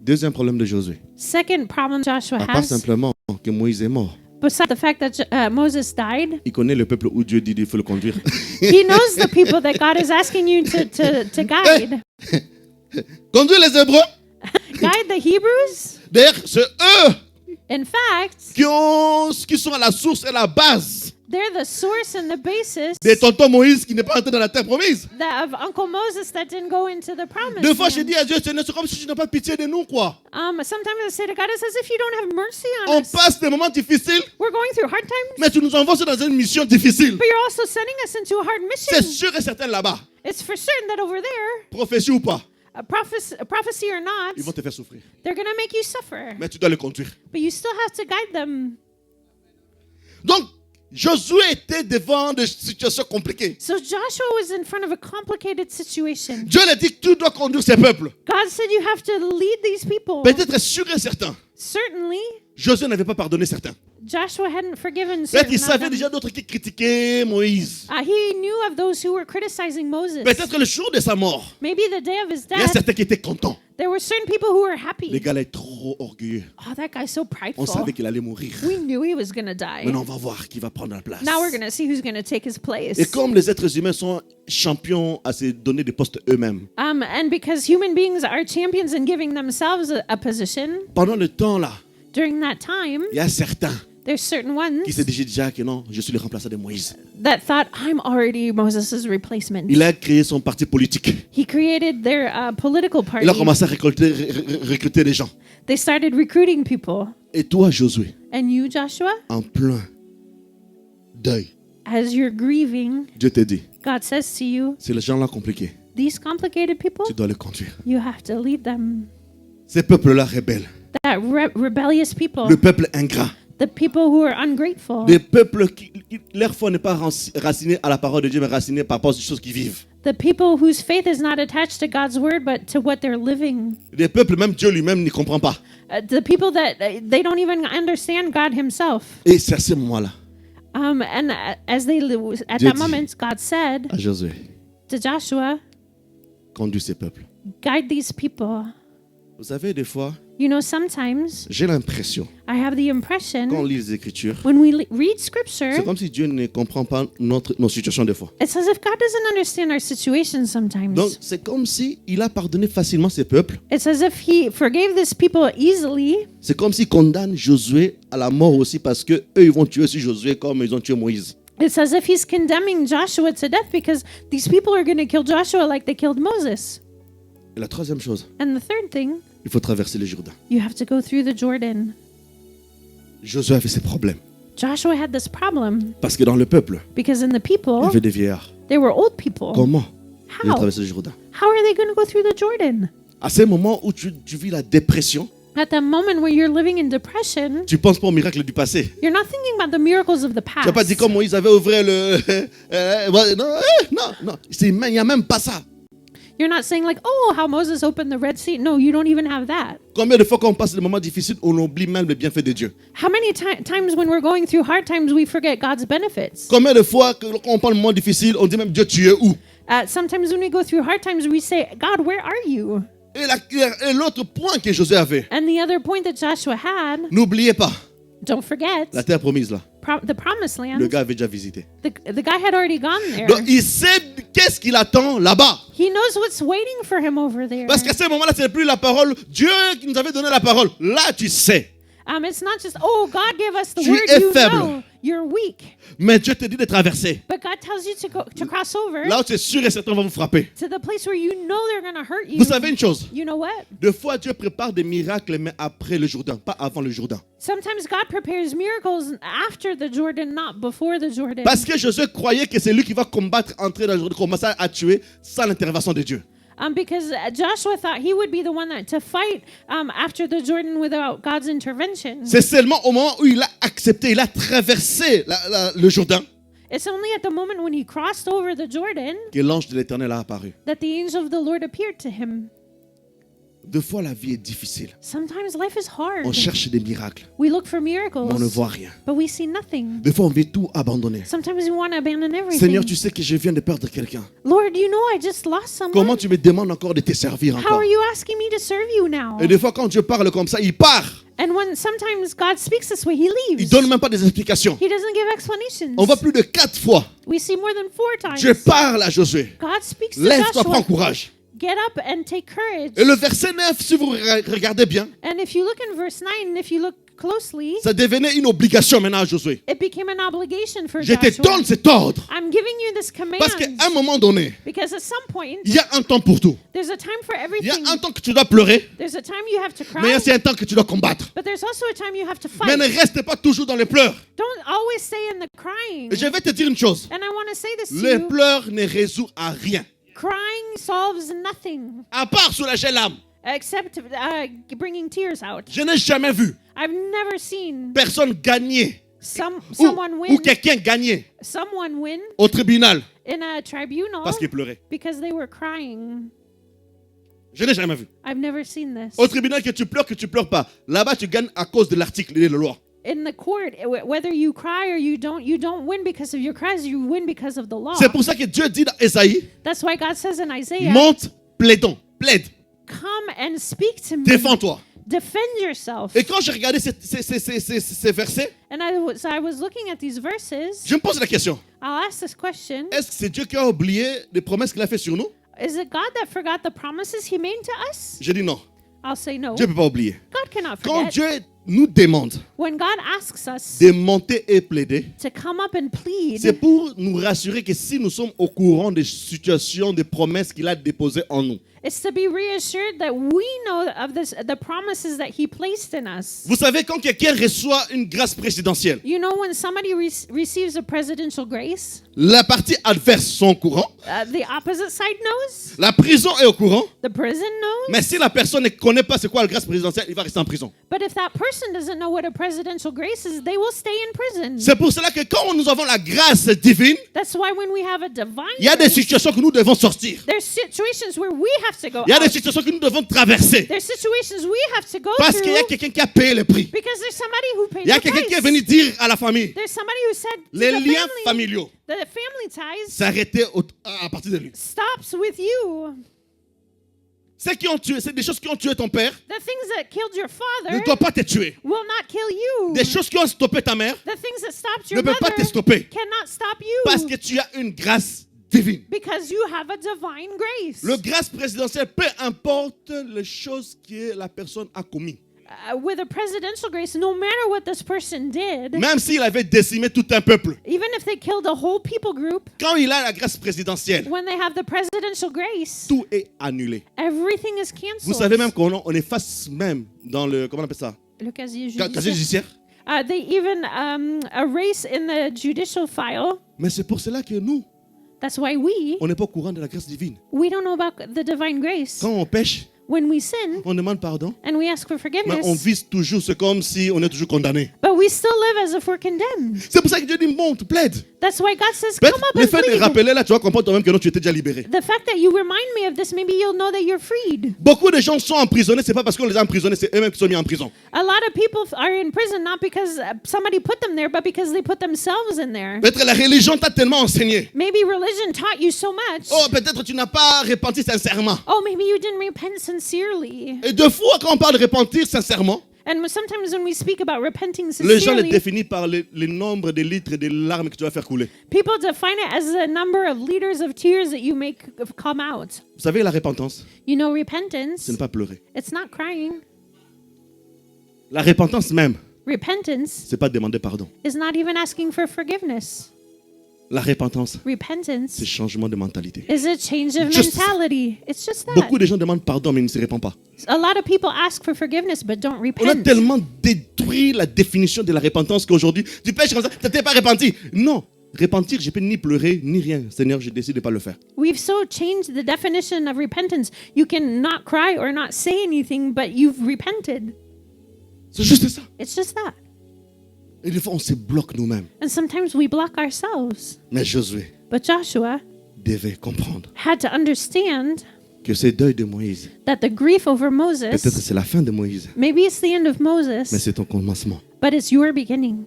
Deuxième problème de Josué.
Second problem Joshua
À part
has,
simplement que Moïse est mort.
besides the fact that Moses died,
Il connaît le peuple où Dieu dit qu'il faut le conduire.
he knows the people that God is asking you to guide.
Conduire les Hébreux.
Guide the Hebrews.
D'ailleurs, c'est eux
In fact,
qui sont à la source et la base
they're the source and the basis
de tonton Moïse qui n'est pas entré dans la terre promise.
of Uncle Moses that didn't go into the promised
Deux fois, je
land.
dis à Dieu, Seigneur, c'est comme si tu n'as pas pitié de nous, quoi.
Sometimes I say to God, it's as if you don't have mercy on
On
us.
passe des moments difficiles,
We're going through hard times,
mais tu nous envoies dans une mission difficile.
but you're also sending us into a hard
C'est
mission.
sûr et certain là-bas,
It's for certain that over there,
prophétie ou pas,
a prophecy or not,
ils vont te faire souffrir.
they're going to make you suffer.
Mais tu dois les conduire.
But you still have to guide them.
Donc, Josué était devant des situations compliquées.
So Joshua was in front of a complicated situation.
Dieu lui a dit que tu dois conduire ces peuples.
God said you have to lead these people.
Peut-être sûr et certain,
Certainly,
Josué n'avait pas pardonné certains.
Joshua hadn't forgiven
Peut-être
certain
qu'il
of
savait
them.
déjà d'autres qui critiquaient Moïse.
He knew of those who were criticizing Moses.
Peut-être le jour de sa mort,
Maybe the day of his
il y a
death,
certains qui étaient contents.
there were certain people who were
Les
happy.
gars là est trop orgueilleux.
Oh, that guy's so
On
prideful.
savait qu'il allait mourir.
We knew he was going to die.
Maintenant, on va voir qui va prendre la place.
Now we're going to see who's going to take his place.
Et comme les êtres humains sont champions à se donner des postes eux-mêmes,
And because human beings are champions in giving themselves a position,
pendant le temps là,
during that time,
il y a certains
there's certain ones
qui se disaient déjà que non, je suis le remplaçant de Moïse.
that thought, I'm already Moses' replacement.
Il a créé son parti politique.
He created their political party.
Il a commencé à recruter des gens.
They started recruiting people.
Et toi, Josué,
And you, Joshua,
en plein deuil,
as you're grieving,
Dieu te dit,
God says to you,
c'est les gens-là compliqués.
these complicated people,
Tu dois les conduire.
you have to lead them.
Ces peuples-là rebelles,
That rebellious people,
le peuple ingrat,
the people who are ungrateful,
des peuples qui, leur foi n'est pas racinée à la parole de Dieu, mais racinée par rapport aux choses qu'ils vivent.
the people whose faith is not attached to God's word but to what they're living.
Des peuples, même Dieu lui-même n'y comprend pas.
The people that they don't even understand God Himself.
Et c'est à ce moment-là,
And as they at
Dieu
that
dit
moment, God said
à Josué,
to Joshua,
conduis ces peuples.
guide these people.
Vous savez, des fois,
You know, sometimes
j'ai l'impression,
I have the
quand on
impression
lit les Écritures,
when we read Scripture,
c'est comme si Dieu ne comprend pas nos situations des fois.
it's as if God doesn't understand our situation sometimes.
Donc, c'est comme si il a pardonné facilement ces peuples.
It's as if He forgave this people easily.
C'est comme s'il condamne Josué à la mort aussi parce que eux ils vont tuer aussi Josué comme ils ont tué Moïse.
It's as if He's condemning Joshua to death because these people are going to kill Joshua like they killed Moses.
Et la troisième chose,
And the third thing,
il faut traverser le Jourdain.
you have to go through the Jordan.
Josué avait ses problèmes
Joshua had this problem
parce que dans le peuple,
because in the
il y
people,
avait des vieillards.
they were old people.
Comment ils ont
How?
traversé le Jourdain?
How are they going to go through the Jordan?
À ce moment où tu vis la dépression,
At the moment where you're living in depression,
tu penses pas au miracle du passé.
you're not thinking about the miracles of the
Tu n'as pas dit
past.
comme Moïse avait ouvert le... non. Il n'y a même pas ça.
You're not saying like, oh, how Moses opened the Red Sea. No, you don't even have that.
Combien de fois quand on passe des moments difficiles, on oublie même le bienfait de Dieu.
How many times when we're going through hard times, we forget God's benefits?
Combien de fois quand on parle de moments difficiles, on dit même Dieu, tu es où?
Sometimes when we go through hard times, we say, God, where are you?
Et l'autre point que Josué avait,
And the other point that Joshua had,
n'oubliez pas,
don't forget,
la terre promise là,
the promised
le
land.
gars avait déjà visité.
The guy had already gone there.
Donc il sait qu'est-ce qu'il attend là-bas.
He He knows what's waiting for him over there.
Parce qu'à ce moment-là, ce n'est plus la parole. Dieu qui nous avait donné la parole. Là, tu sais.
It's not just, oh, God gave us the
Tu
word,
es
you
faible.
know, you're weak.
Mais Dieu te dit de traverser.
But God tells you to cross over
Là où c'est sûr et certain, on va vous frapper.
to the place where you know they're going to hurt you.
Vous savez une chose?
You know what?
Des fois, Dieu prépare des miracles, mais après le Jourdain, pas avant le Jourdain.
Sometimes God prepares miracles after the Jordan, not before the Jordan.
Parce que Josué croyait que c'est lui qui va combattre, entrer dans le Jourdain, commencer à tuer sans l'intervention de Dieu.
Because Joshua thought he would be the one to fight after the Jordan without God's intervention.
C'est seulement au moment où il a accepté, il a traversé le Jourdain,
It's only at the moment when he crossed over the Jordan
que l'ange de l'Éternel a apparu.
that the angel of the Lord appeared to him.
Deux fois, la vie est difficile.
Sometimes life is hard.
On cherche des miracles,
We look for
mais on ne
miracles,
voit rien.
but we see nothing.
Des fois, on veut tout abandonner.
Sometimes we want to abandon everything.
Seigneur, tu sais que je viens de perdre quelqu'un.
Lord, you know I just lost someone.
Comment tu me demandes encore de te servir
How
encore?
are you asking me to serve you now?
Et des fois, quand Dieu parle comme ça, il part.
And when sometimes God speaks this way, he
Il
leaves.
donne même pas des explications.
He doesn't give explanations.
On voit plus de 4 fois.
We see more than 4 times.
Dieu parle à Josué.
God speaks to
Lève-toi, prends
Joshua.
courage.
Get up and take courage.
Et le verset 9, si vous regardez bien,
And if you look in verse 9, if you look closely,
ça devenait une obligation maintenant à Josué.
it became an obligation for
Je te
Joshua.
donne cet ordre.
I'm giving you this command
Parce qu'à un moment donné,
because at some point,
il y a un temps pour tout.
there's a time for
Il y a
everything.
un temps que tu dois pleurer,
There's a time you have to
mais il y a
cry,
aussi un temps que tu dois combattre.
but there's also a time you have to
Mais ne
fight.
reste pas toujours dans les pleurs.
Don't always stay in the crying.
Et je vais te dire une chose.
And I want to say this to
Les
you.
pleurs ne résout à rien.
Crying solves nothing
À part soulager l'âme.
except bringing tears out.
Je n'ai jamais vu
I've never seen
personne gagner
someone
ou
win,
quelqu'un gagner
someone win
au tribunal
in a tribunal
parce qu'il pleurait.
because they were crying.
Je n'ai jamais vu.
I've never seen this.
Au tribunal, que tu pleures pas. Là-bas, tu gagnes à cause de l'article de la loi.
In the court, whether you cry or you don't win because of your cries, you win because of the law.
C'est pour ça que Dieu dit dans Ésaïe,
That's why God says in Isaiah,
monte, plaide,
come and speak to me.
défends-toi.
Defend yourself.
Et quand j'ai regardé ces versets,
And I was looking at these verses.
je me pose la question.
I'll ask this question.
Est-ce que c'est Dieu qui a oublié les promesses qu'il a fait sur nous?
Is it God that forgot the promises he made to us?
Je dis non.
I'll say no.
Dieu ne peut pas oublier.
God cannot
Quand
forget.
Dieu nous demande
When God asks us
de monter et plaider,
to come up and plead,
c'est pour nous rassurer que si nous sommes au courant des situations, des promesses qu'il a déposées en nous.
it's to be reassured that we know of the promises that he placed in us.
Vous savez, quand quelqu'un reçoit une grâce présidentielle,
You know, when somebody receives a presidential grace,
la partie adverse sont au courant,
the opposite side knows,
la prison est au courant,
the prison knows.
mais si la personne ne connaît pas c'est quoi la grâce présidentielle, il va rester en prison.
But if that person doesn't know what a presidential grace is, they will stay in prison.
C'est pour cela que quand nous avons la grâce divine,
That's why when we have a divine
il y a des
grace,
situations que nous devons sortir.
there's situations where we have to go
Il y a des
out.
situations que nous devons traverser.
There's situations we have to go
Parce qu'il y a
through
quelqu'un qui a payé le prix.
because there's somebody who paid
Il y a
the
quelqu'un qui est
price.
venu dire à la famille,
There's somebody who said to
les
the
liens
family,
familiaux
the family ties
s'arrêtaient à partir de lui.
stops with you.
C'est des choses qui ont tué ton père,
The things that killed your
ne
father
doivent pas te tuer.
will not kill you.
Des choses qui ont stoppé ta mère
The things that stopped
ne
your
peuvent pas
mother
te stopper.
cannot stop
Parce
you
que tu as une grâce divine.
because you have a divine grace.
Le grâce présidentielle, peu importe les choses que la personne a commises.
With a presidential grace, no matter what this person did,
Même s'il avait décimé tout un peuple.
even if they killed a whole people group,
Quand il a la grâce présidentielle,
when they have the presidential grace,
tout est annulé.
everything is
Vous
canceled.
savez même qu'on efface même dans le, comment on appelle ça?
Le casier
Casier
judiciaire.
judiciaire.
They even erase in the judicial file.
Mais c'est pour cela que nous,
That's why
on n'est pas au courant de la grâce divine.
we don't know about the divine grace.
Quand on pêche,
When we sin
on demande pardon.
and we ask for
Mais on
forgiveness,
vise toujours, c'est comme si on est toujours condamné.
but we still live as if we're condemned.
C'est pour ça que Dieu dit, monte, plaide.
That's why God says,
Peut-être
come up
le
and
fait de
plead.
rappeler là, tu vas comprendre toi-même que non, tu étais déjà libéré.
The fact that you remind me of this, maybe you'll know that you're freed.
Beaucoup de gens sont emprisonnés, c'est pas parce qu'on les a emprisonnés, c'est eux-mêmes qui sont mis en prison.
A lot of people are in prison not because somebody put them there, but because they put themselves in there.
Peut-être la religion t'a tellement enseigné.
Maybe religion taught you so much.
Oh, peut-être tu n'as pas repenti sincèrement.
Oh, maybe you didn't repent sincerely.
Et deux fois, quand on parle de repentir sincèrement,
And sometimes when we speak about repenting
Les gens le
sincerely,
définissent par le nombre de litres de larmes que tu vas faire couler.
people define it as the number of liters of tears that you make come out.
Vous savez, la repentance,
You know,
ce
repentance,
n'est pas pleurer.
it's not crying.
La repentance même,
Repentance
c'est pas demander pardon.
is not even asking for forgiveness.
La repentance,
Repentance
c'est changement de mentalité.
is a change of
Just-
mentality. It's just that.
Beaucoup de gens demandent pardon, mais ils ne se répandent pas.
A lot of people ask for forgiveness but don't
On a
repent.
tellement détruit la définition de la repentance qu'aujourd'hui, tu pêches comme ça, tu t'es pas repenti. Non, repentir, je peux ni pleurer, ni rien. Seigneur, je décide de ne pas le faire.
We've so changed the definition of repentance. You can not cry or not say anything, but you've repented.
C'est juste ça.
It's just that.
Et des fois, on se bloque nous-mêmes.
And sometimes we block ourselves.
Mais Josué
But Joshua
devait comprendre
had to understand
que ce deuil de Moïse,
that the grief over
peut-être
Moses,
c'est la fin de Moïse,
maybe it's the end of
mais
Moses,
c'est ton commencement.
but it's your beginning.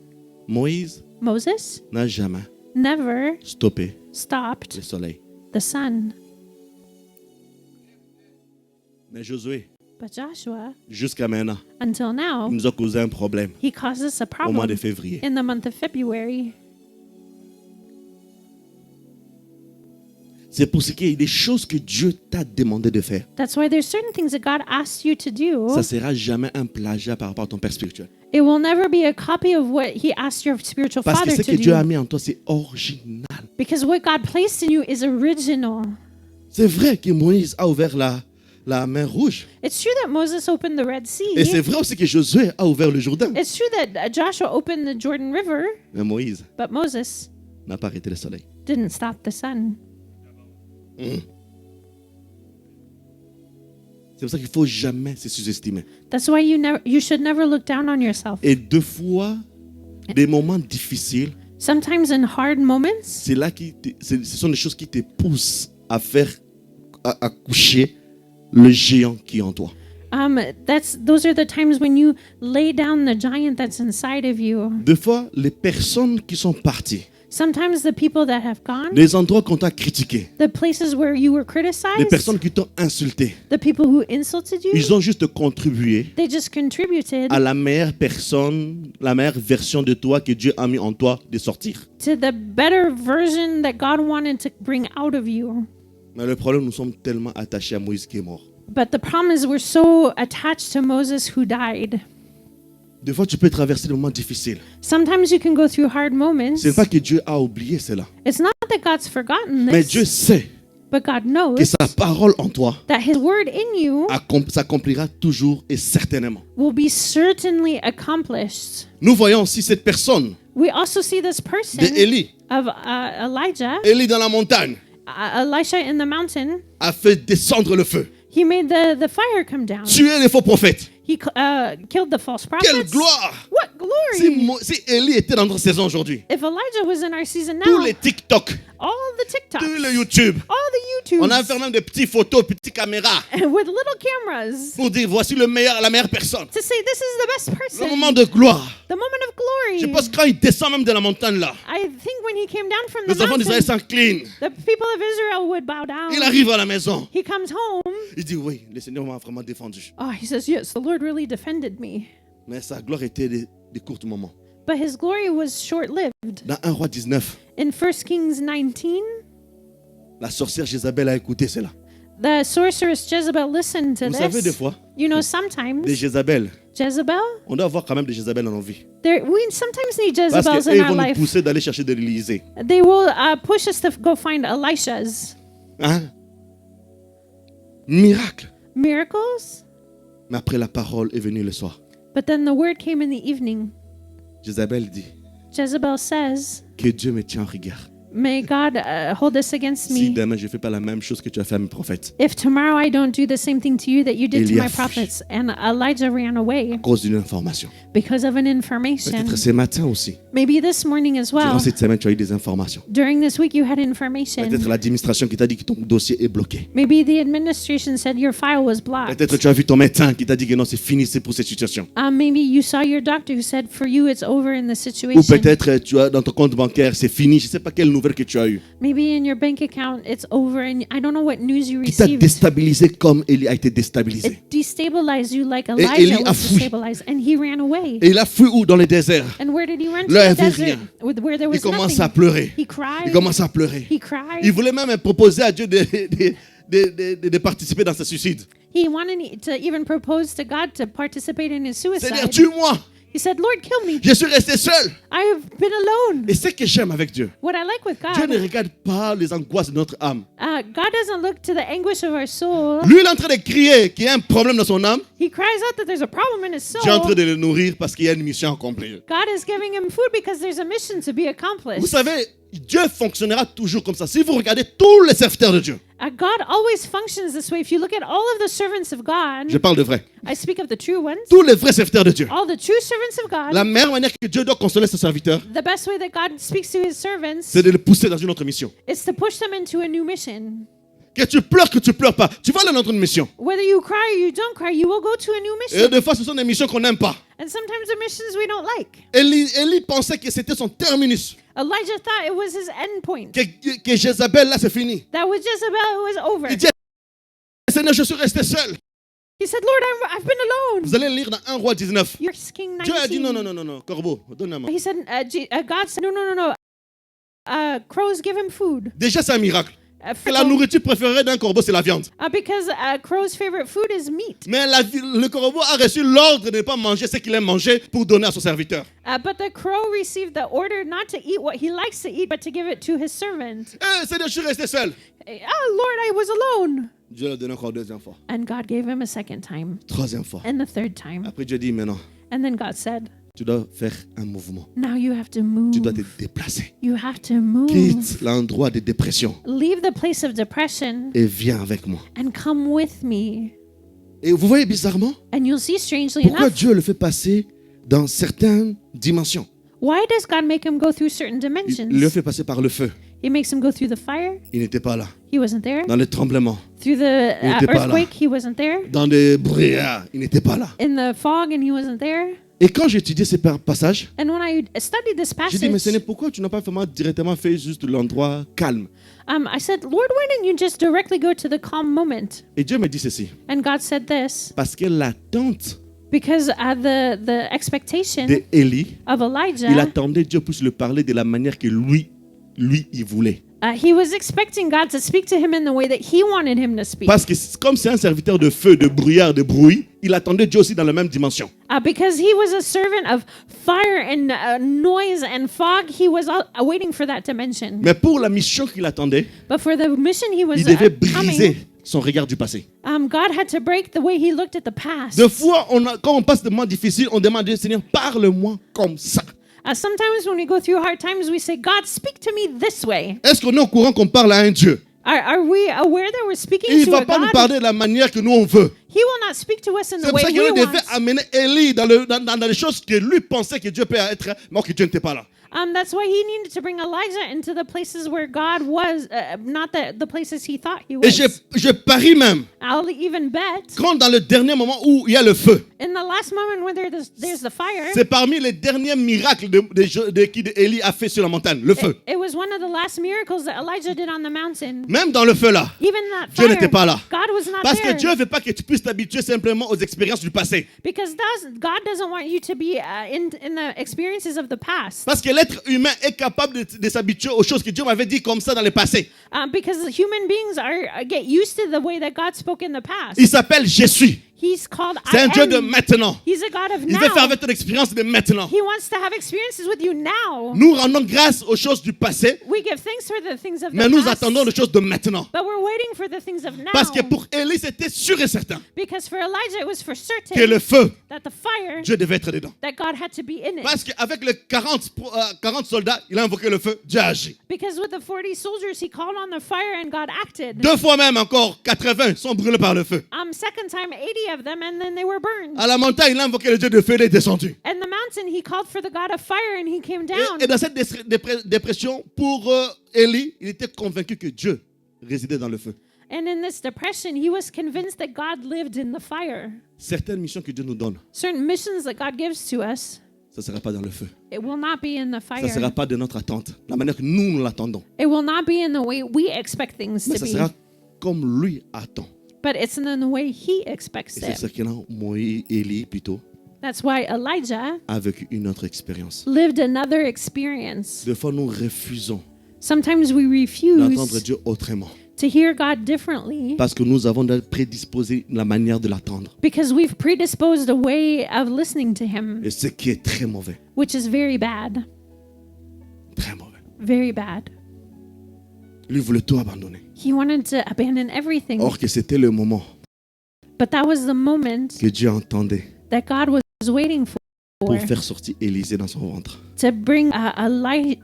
Moïse
Moses
n'a jamais
never
stoppé
stopped
le soleil.
the sun.
Mais Josué,
But Joshua,
jusqu'à maintenant,
until now,
il nous a causé un problème
he caused us a
au mois de
problem
février.
in the month of February.
C'est pour ce qu'il y a des choses que Dieu t'a demandé de faire.
That's why there's certain things that God asks you to do.
Ça ne sera jamais un plagiat par rapport à ton père spirituel.
It will never be a copy of what he asked your spiritual
Parce que
father
ce
to
que Dieu a
do.
mis en toi, c'est original.
Because what God placed in you is original.
C'est vrai que Moïse a ouvert la mer rouge.
It's true that Moses opened the Red
Et c'est
Sea.
vrai aussi que Josué a ouvert le Jourdain.
It's true that Joshua opened the Jordan River,
Mais Moïse
but Moses
n'a pas arrêté le soleil.
didn't stop the sun.
C'est pour ça qu'il ne faut jamais se sous-estimer.
That's why you should never look down on yourself.
Et deux fois, des moments difficiles,
Sometimes in hard moments,
c'est là ce sont des choses qui te poussent à faire, à coucher le géant qui est en toi.
those are the times when you lay down the giant that's inside of you.
Deux fois, les personnes qui sont parties,
Sometimes the people that have gone,
les endroits qu'on t'a critiqués,
the places where you were
les
criticized,
personnes qui t'ont insulté,
the people who insulted you,
ils ont juste contribué
they just contributed
à la meilleure personne, la meilleure version de toi que Dieu a mis en toi de sortir.
to the better version that God wanted to bring out of you.
Mais le problème, nous sommes tellement attachés à Moïse qui est mort.
But the problem is we're so attached to Moses who died.
Des fois, tu peux traverser des moments difficiles.
Sometimes you can go through hard moments.
Ce n'est pas que Dieu a oublié cela.
It's not that God's forgotten
Mais
this,
Dieu sait
but God
que
knows
sa parole en toi
that His word in you
s'accomplira toujours et certainement.
will be certainly accomplished.
Nous voyons aussi cette personne
We also see this person
d'Élie.
of Elijah,
Élie dans la montagne
Elisha in the mountain.
a fait descendre le feu,
He made the fire come down.
tuer les faux prophètes.
He killed the false
Quelle
prophets.
gloire!
What glory!
Si Élie était dans notre saison aujourd'hui,
If Elijah was in our season
tous
now,
les TikTok,
all the TikToks,
tous les YouTube,
all the YouTubes,
on a fait même des petites photos, petites caméras
with little cameras
pour dire voici la meilleure personne.
to say this is the best
Le
person,
moment de gloire.
the moment of
Je
glory.
pense que quand il descend même de la montagne là,
I think when he came down from
les
the
enfants d'Israël
mountain,
s'inclinent.
the people of Israel would bow down.
Il arrive à la maison.
He comes home.
Il dit oui, le Seigneur m'a vraiment défendu.
Oh, he says, yes, the Lord really defended me.
Mais sa gloire était de courts moments.
But his glory was short-lived.
Dans 1 roi 19,
In 1 Kings 19,
la sorcière Jézabel a écouté cela.
the sorceress Jezebel listened to
Vous savez, des
this.
fois,
You know,
des
sometimes
Jézabel,
Jezebel,
on doit avoir quand même des Jézabel dans nos vies.
we sometimes need
Parce
Jezebels
qu'ils
in our
vont nous
life.
pousser d'aller chercher de l'Élysée.
They will push us to go find Elishas.
Hein? Miracle.
Miracles?
Mais après, la parole est venue le soir.
But then the word came in the evening.
Jézabel dit
Jezebel says,
que Dieu me tient en regard.
may God hold this against
Si
me.
demain je ne fais pas la même chose que tu as fait à mes prophètes,
If tomorrow I don't do the same thing to you that you did to
Élie a
my
fui.
prophets. And Elijah ran away
à cause d'une information.
because of an information.
Peut-être ce matin aussi.
Maybe this morning as
Durant
well.
cette semaine, tu as eu des informations.
During this week you had information.
Peut-être l'administration qui t'a dit que ton dossier est bloqué.
Maybe the administration said your file was blocked.
Peut-être tu as vu ton médecin qui t'a dit que non, c'est fini, c'est pour cette situation.
Maybe you saw your doctor who said for you it's over in the
Ou
situation.
peut-être tu as dans ton compte bancaire, c'est fini, je ne sais pas quelle nouvelle nouvelle que tu as eue,
Maybe in your bank account it's over and I don't know what news you
qui t'a
received.
déstabilisé comme Élie a été déstabilisé.
It destabilized you like
Élie
Elijah
a
was
fui.
destabilized, and he ran away.
Et il a fui où? Dans les déserts.
And where did he run to?
Là,
The
il y avait
desert,
rien.
where there
Il
was
commence à
nothing.
pleurer.
He cried.
Il commence à pleurer.
He cried.
Il voulait même proposer à Dieu de participer dans ce suicide.
He wanted to even propose to God to participate in his
C'est-à-dire,
suicide.
tue-moi.
He said, Lord, kill me.
Je suis resté seul.
I have been alone.
Et ce que j'aime avec Dieu,
What I like with
Dieu ne
God,
regarde pas les angoisses de notre âme.
God doesn't look to the anguish of our soul.
Lui, il est en train de crier qu'il y a un problème dans son âme.
He cries out that there's a problem in his
Dieu est en train
soul.
de le nourrir parce qu'il y a une mission accomplie.
God is giving him food because there's a mission to be
Vous
accomplished.
savez, Dieu fonctionnera toujours comme ça. Si vous regardez tous les serviteurs de Dieu,
God always functions this way. If you look at all of the servants of God,
je parle de vrai,
I speak of the true ones,
tous les vrais serviteurs de Dieu,
all the true servants of God,
la meilleure manière que Dieu doit consoler ses serviteurs,
the best way that God speaks to his servants
c'est de les pousser dans une autre mission.
is to push them into a new mission.
Que tu pleures pas, tu vas aller dans une mission.
Whether you cry or you don't cry, you will go to a new
Et
mission.
des fois, ce sont des missions qu'on n'aime pas.
And sometimes the missions we don't like.
Élie pensait que c'était son terminus.
Elijah thought it was his end point.
Que Jézabel, là, c'est fini.
That was Jezebel, it was over.
Il dit, Seigneur, je suis resté seul.
He said, Lord, I've been alone.
Vous allez lire dans 1 roi 19.
You're King
Dieu a dit
19.
non, corbeau, donne-moi.
He said, God said, no. Crows give him food.
Déjà, c'est un miracle.
For
La
the-
nourriture préférée d'un corbeau, c'est la viande.
because crow's favorite food is meat.
Mais le corbeau a reçu l'ordre de ne pas manger ce qu'il aime manger pour donner à son serviteur.
But the crow received the order not to eat what he likes to eat, but to give it to his servant.
Seigneur, je suis resté seul.
Oh, Lord, I was alone.
Dieu lui a donné encore deuxième fois,
And God gave him a second time,
troisième fois.
and the third time.
Après, Dieu dit maintenant,
And then God said,
tu dois faire un mouvement.
now you have to move.
Tu dois te déplacer.
You have to move.
Quitte l'endroit de dépression
Leave the place of depression
et viens avec moi.
and come with me.
Et vous voyez bizarrement,
And you'll see, strangely
pourquoi
enough,
Dieu le fait passer dans certaines dimensions.
why does God make him go through certain
Il
dimensions?
le fait passer par le feu.
He makes him go through the fire.
Il n'était pas là.
He wasn't there.
Dans les tremblements,
Through the
Il était pas là.
earthquake, he wasn't there.
dans les brouillards, il n'était pas là.
In the fog, and he wasn't there.
Et quand j'ai étudié ces passages,
And when I studied this
j'ai dit, mais
passage,
Seigneur, pourquoi tu n'as pas vraiment directement fait juste l'endroit calme?
I said, Lord, why didn't you just directly go to the calm moment?
Et Dieu me dit ceci,
And God said this,
parce que l'attente
because the expectation
d'Élie,
of
il
Elijah,
attendait Dieu puisse le parler de la manière que lui, il voulait.
he was expecting God to speak to him in the way that he wanted him to speak.
Parce que comme c'est un serviteur de feu, de brouillard, de bruit, il attendait Dieu aussi dans la même dimension.
Because he was a servant of fire and noise and fog, he was waiting for that dimension.
Mais pour la mission qu'il attendait,
But for the mission he was
il devait
coming,
briser son regard du passé.
God had to break the way he looked at the past.
Des fois, quand on passe des moments difficiles, on demande à Dieu, Seigneur, parle-moi comme ça.
Sometimes when we go through hard times, we say, God, speak to me this way.
Est-ce qu'on est au courant qu'on parle à un Dieu?
Are we aware that we're speaking
Et il ne
to
va
a
pas nous
God?
parler de la manière que nous on veut.
He will not speak to us in
C'est
the
pour
way
ça qu'il
we
devait
want.
amener Élie dans les choses que lui pensait que Dieu peut être, mais que Dieu n'était pas là.
That's why he needed to bring Elijah into the places where God was, not the places he thought he
Et
was.
je parie même,
I'll even bet
quand dans le dernier moment où il y a le feu,
in the last moment when there's the fire,
c'est parmi les derniers miracles d'Élie a fait sur la montagne, le feu.
it was one of the last miracles that Elijah did on the mountain.
Même dans le feu là,
Even that
Dieu
fire,
n'était pas là.
God was not
Parce que
there.
Dieu ne veut pas que tu puisses t'habituer simplement aux expériences du passé.
Because God doesn't want you to be in the experiences of the past.
Parce que l'être humain est capable de s'habituer aux choses que Dieu m'avait dit comme ça dans le passé.
Because human beings get used to the way that God spoke in the past.
Il s'appelle Je suis.
He's called
C'est un
I
Dieu de
am.
maintenant.
He's a God of
Il veut faire
now.
avec ton expérience de maintenant.
He wants to have experiences with you now.
Nous rendons grâce aux choses du passé,
We give thanks for the things of
mais
the
nous
past,
attendons les choses de maintenant.
but we're waiting for the things of now.
Parce que pour Élie, c'était sûr et certain
Because for Elijah, it was for certain
que le feu,
that the fire,
Dieu devait être dedans.
that God had to be in it.
Parce qu'avec les 40 soldats, il a invoqué le feu, Dieu a agi.
Because with the 40 soldiers, he called on the fire and God acted.
2 fois même encore, 80 sont brûlés par le feu.
Second time, 80 of them, and then they were burned.
À la montagne, il a invoqué le Dieu de feu, il est descendu.
And the mountain, he called for the God of fire, and he came down.
Et dans cette dépression, pour Élie, il était convaincu que Dieu résidait dans le feu.
And in this depression, he was convinced that God lived in the fire.
Certaines missions que Dieu nous donne,
Certain missions that God gives to us,
Ça ne sera pas dans le feu.
It will not be in the
Ça ne sera
fire.
pas de notre attente, la manière que nous l'attendons.
It will not be in the way we expect things
Mais
to
ça
be.
sera comme lui attend.
But it's in the way he expects
Et c'est ça
it.
que Élie plutôt
That's why Elijah
a vécu une autre expérience.
lived another experience.
Des fois, nous refusons
Sometimes we
d'entendre
refuse
Dieu autrement
to hear God differently
parce que nous avons prédisposé la manière de l'attendre.
because we've predisposed a way of listening to him,
Et ce qui est très mauvais.
which is very bad.
Très mauvais.
Very bad.
Lui voulait tout abandonner.
He wanted to abandon everything.
Or que c'était le moment
But that was the moment
que Dieu entendait
that God was waiting for
pour faire sortir Élisée dans son ventre.
to bring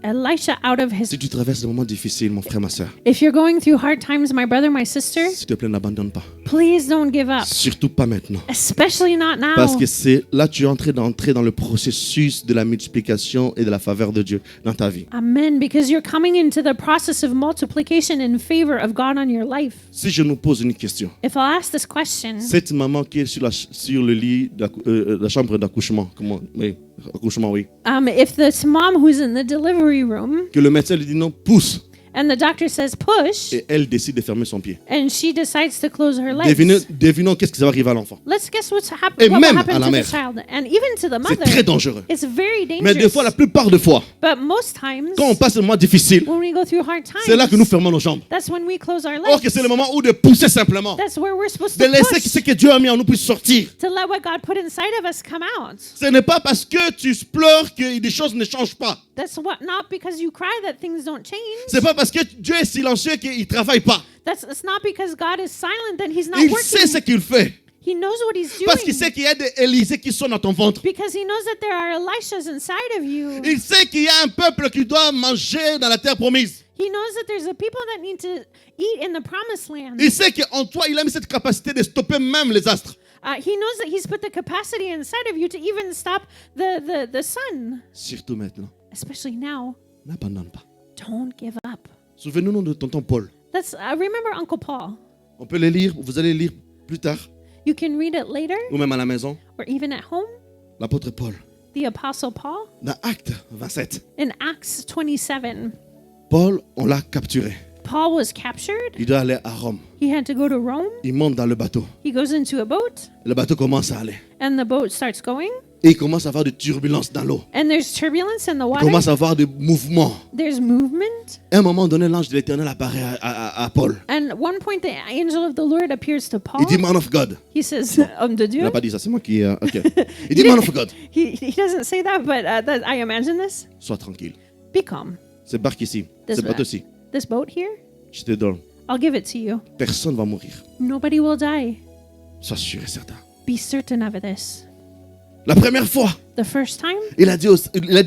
Elisha out of his.
Si tu traverses des moments difficiles, mon frère, ma soeur,
If you're going through hard times, my brother, my sister,
s'il te plaît, n'abandonne pas.
please don't give up,
Surtout pas maintenant.
especially not now.
Parce que c'est là tu es d'entrer dans le processus de la multiplication et de la faveur de Dieu dans ta vie.
Amen. Because you're coming into the process of multiplication in favor of God on your life.
Si je nous pose une question,
If I'll ask this question,
cette maman qui est sur le lit de la chambre d'accouchement, accouchement, oui,
if this mom who's in the delivery room
que le médecin lui dit non, pousse,
and the doctor says push,
et elle décide de fermer son pied.
and she decides to close her
Devinez,
legs,
devinons qu'est-ce qui va arriver à l'enfant.
let's guess
Et
what will
même
happen
à la
to
mère.
the child, and even to the
C'est
mother.
très dangereux.
It's very
Mais des fois, la
dangerous.
plupart des fois,
But most times,
quand on passe un moment difficile,
when we go through hard
c'est là que nous
times,
fermons nos jambes.
that's when we close our
Or que
legs.
c'est le moment où de pousser simplement,
That's where we're supposed
de
to
laisser ce
push,
que Dieu a mis en nous puisse sortir.
to let what God put inside of us come out.
Ce n'est pas parce que tu pleures que des choses ne changent pas.
That's not because you cry that things don't change.
C'est pas parce que Dieu est silencieux qu'il ne travaille pas.
It's not because God is silent that he's not
Il sait ce
working.
qu'il fait.
He knows what he's
Parce qu'il
doing.
sait qu'il y a des Élisées qui sont dans ton ventre.
Because he knows that there are Elishas inside of you.
Il sait qu'il y a un peuple qui doit manger dans la terre promise.
He knows that there's a people that need to eat in the promised land.
Il sait qu'en toi, il a mis cette capacité de stopper même les astres.
He knows that he's put the capacity inside of you to even stop the sun.
Surtout maintenant,
Especially now,
n'abandonne pas.
don't give up.
Souvenons-nous de tonton Paul.
Remember Uncle Paul.
On peut les lire, vous allez lire plus tard,
You can read it later
ou même à la maison.
or even at home.
L'apôtre Paul,
The Apostle Paul
dans Actes 27.
in Acts 27.
Paul, on l'a capturé.
Paul was captured.
Il doit aller à Rome.
He had to go to Rome.
Il monte dans le bateau.
He goes into a boat,
Le bateau commence à aller.
and the boat starts going.
Et il commence à avoir de turbulences dans l'eau.
And there's turbulence in the
Il
water.
commence à avoir des mouvements.
There's movement.
À un moment donné, l'ange de l'Éternel apparaît à Paul.
And at one point, the angel of the Lord appears to Paul.
Il dit, man of God.
He says, homme de
Il
Dieu.
n'a pas dit ça, c'est moi qui... ok. Il dit, man of God.
He doesn't say that, but I imagine this.
Sois tranquille.
Be calm.
Cette barque ici, cette bateau ici,
This boat here,
je te donne.
I'll give it to you.
Personne ne va mourir.
Nobody will die.
Sois sûr et certain.
Be certain of this.
La première fois,
The first time,
il a dit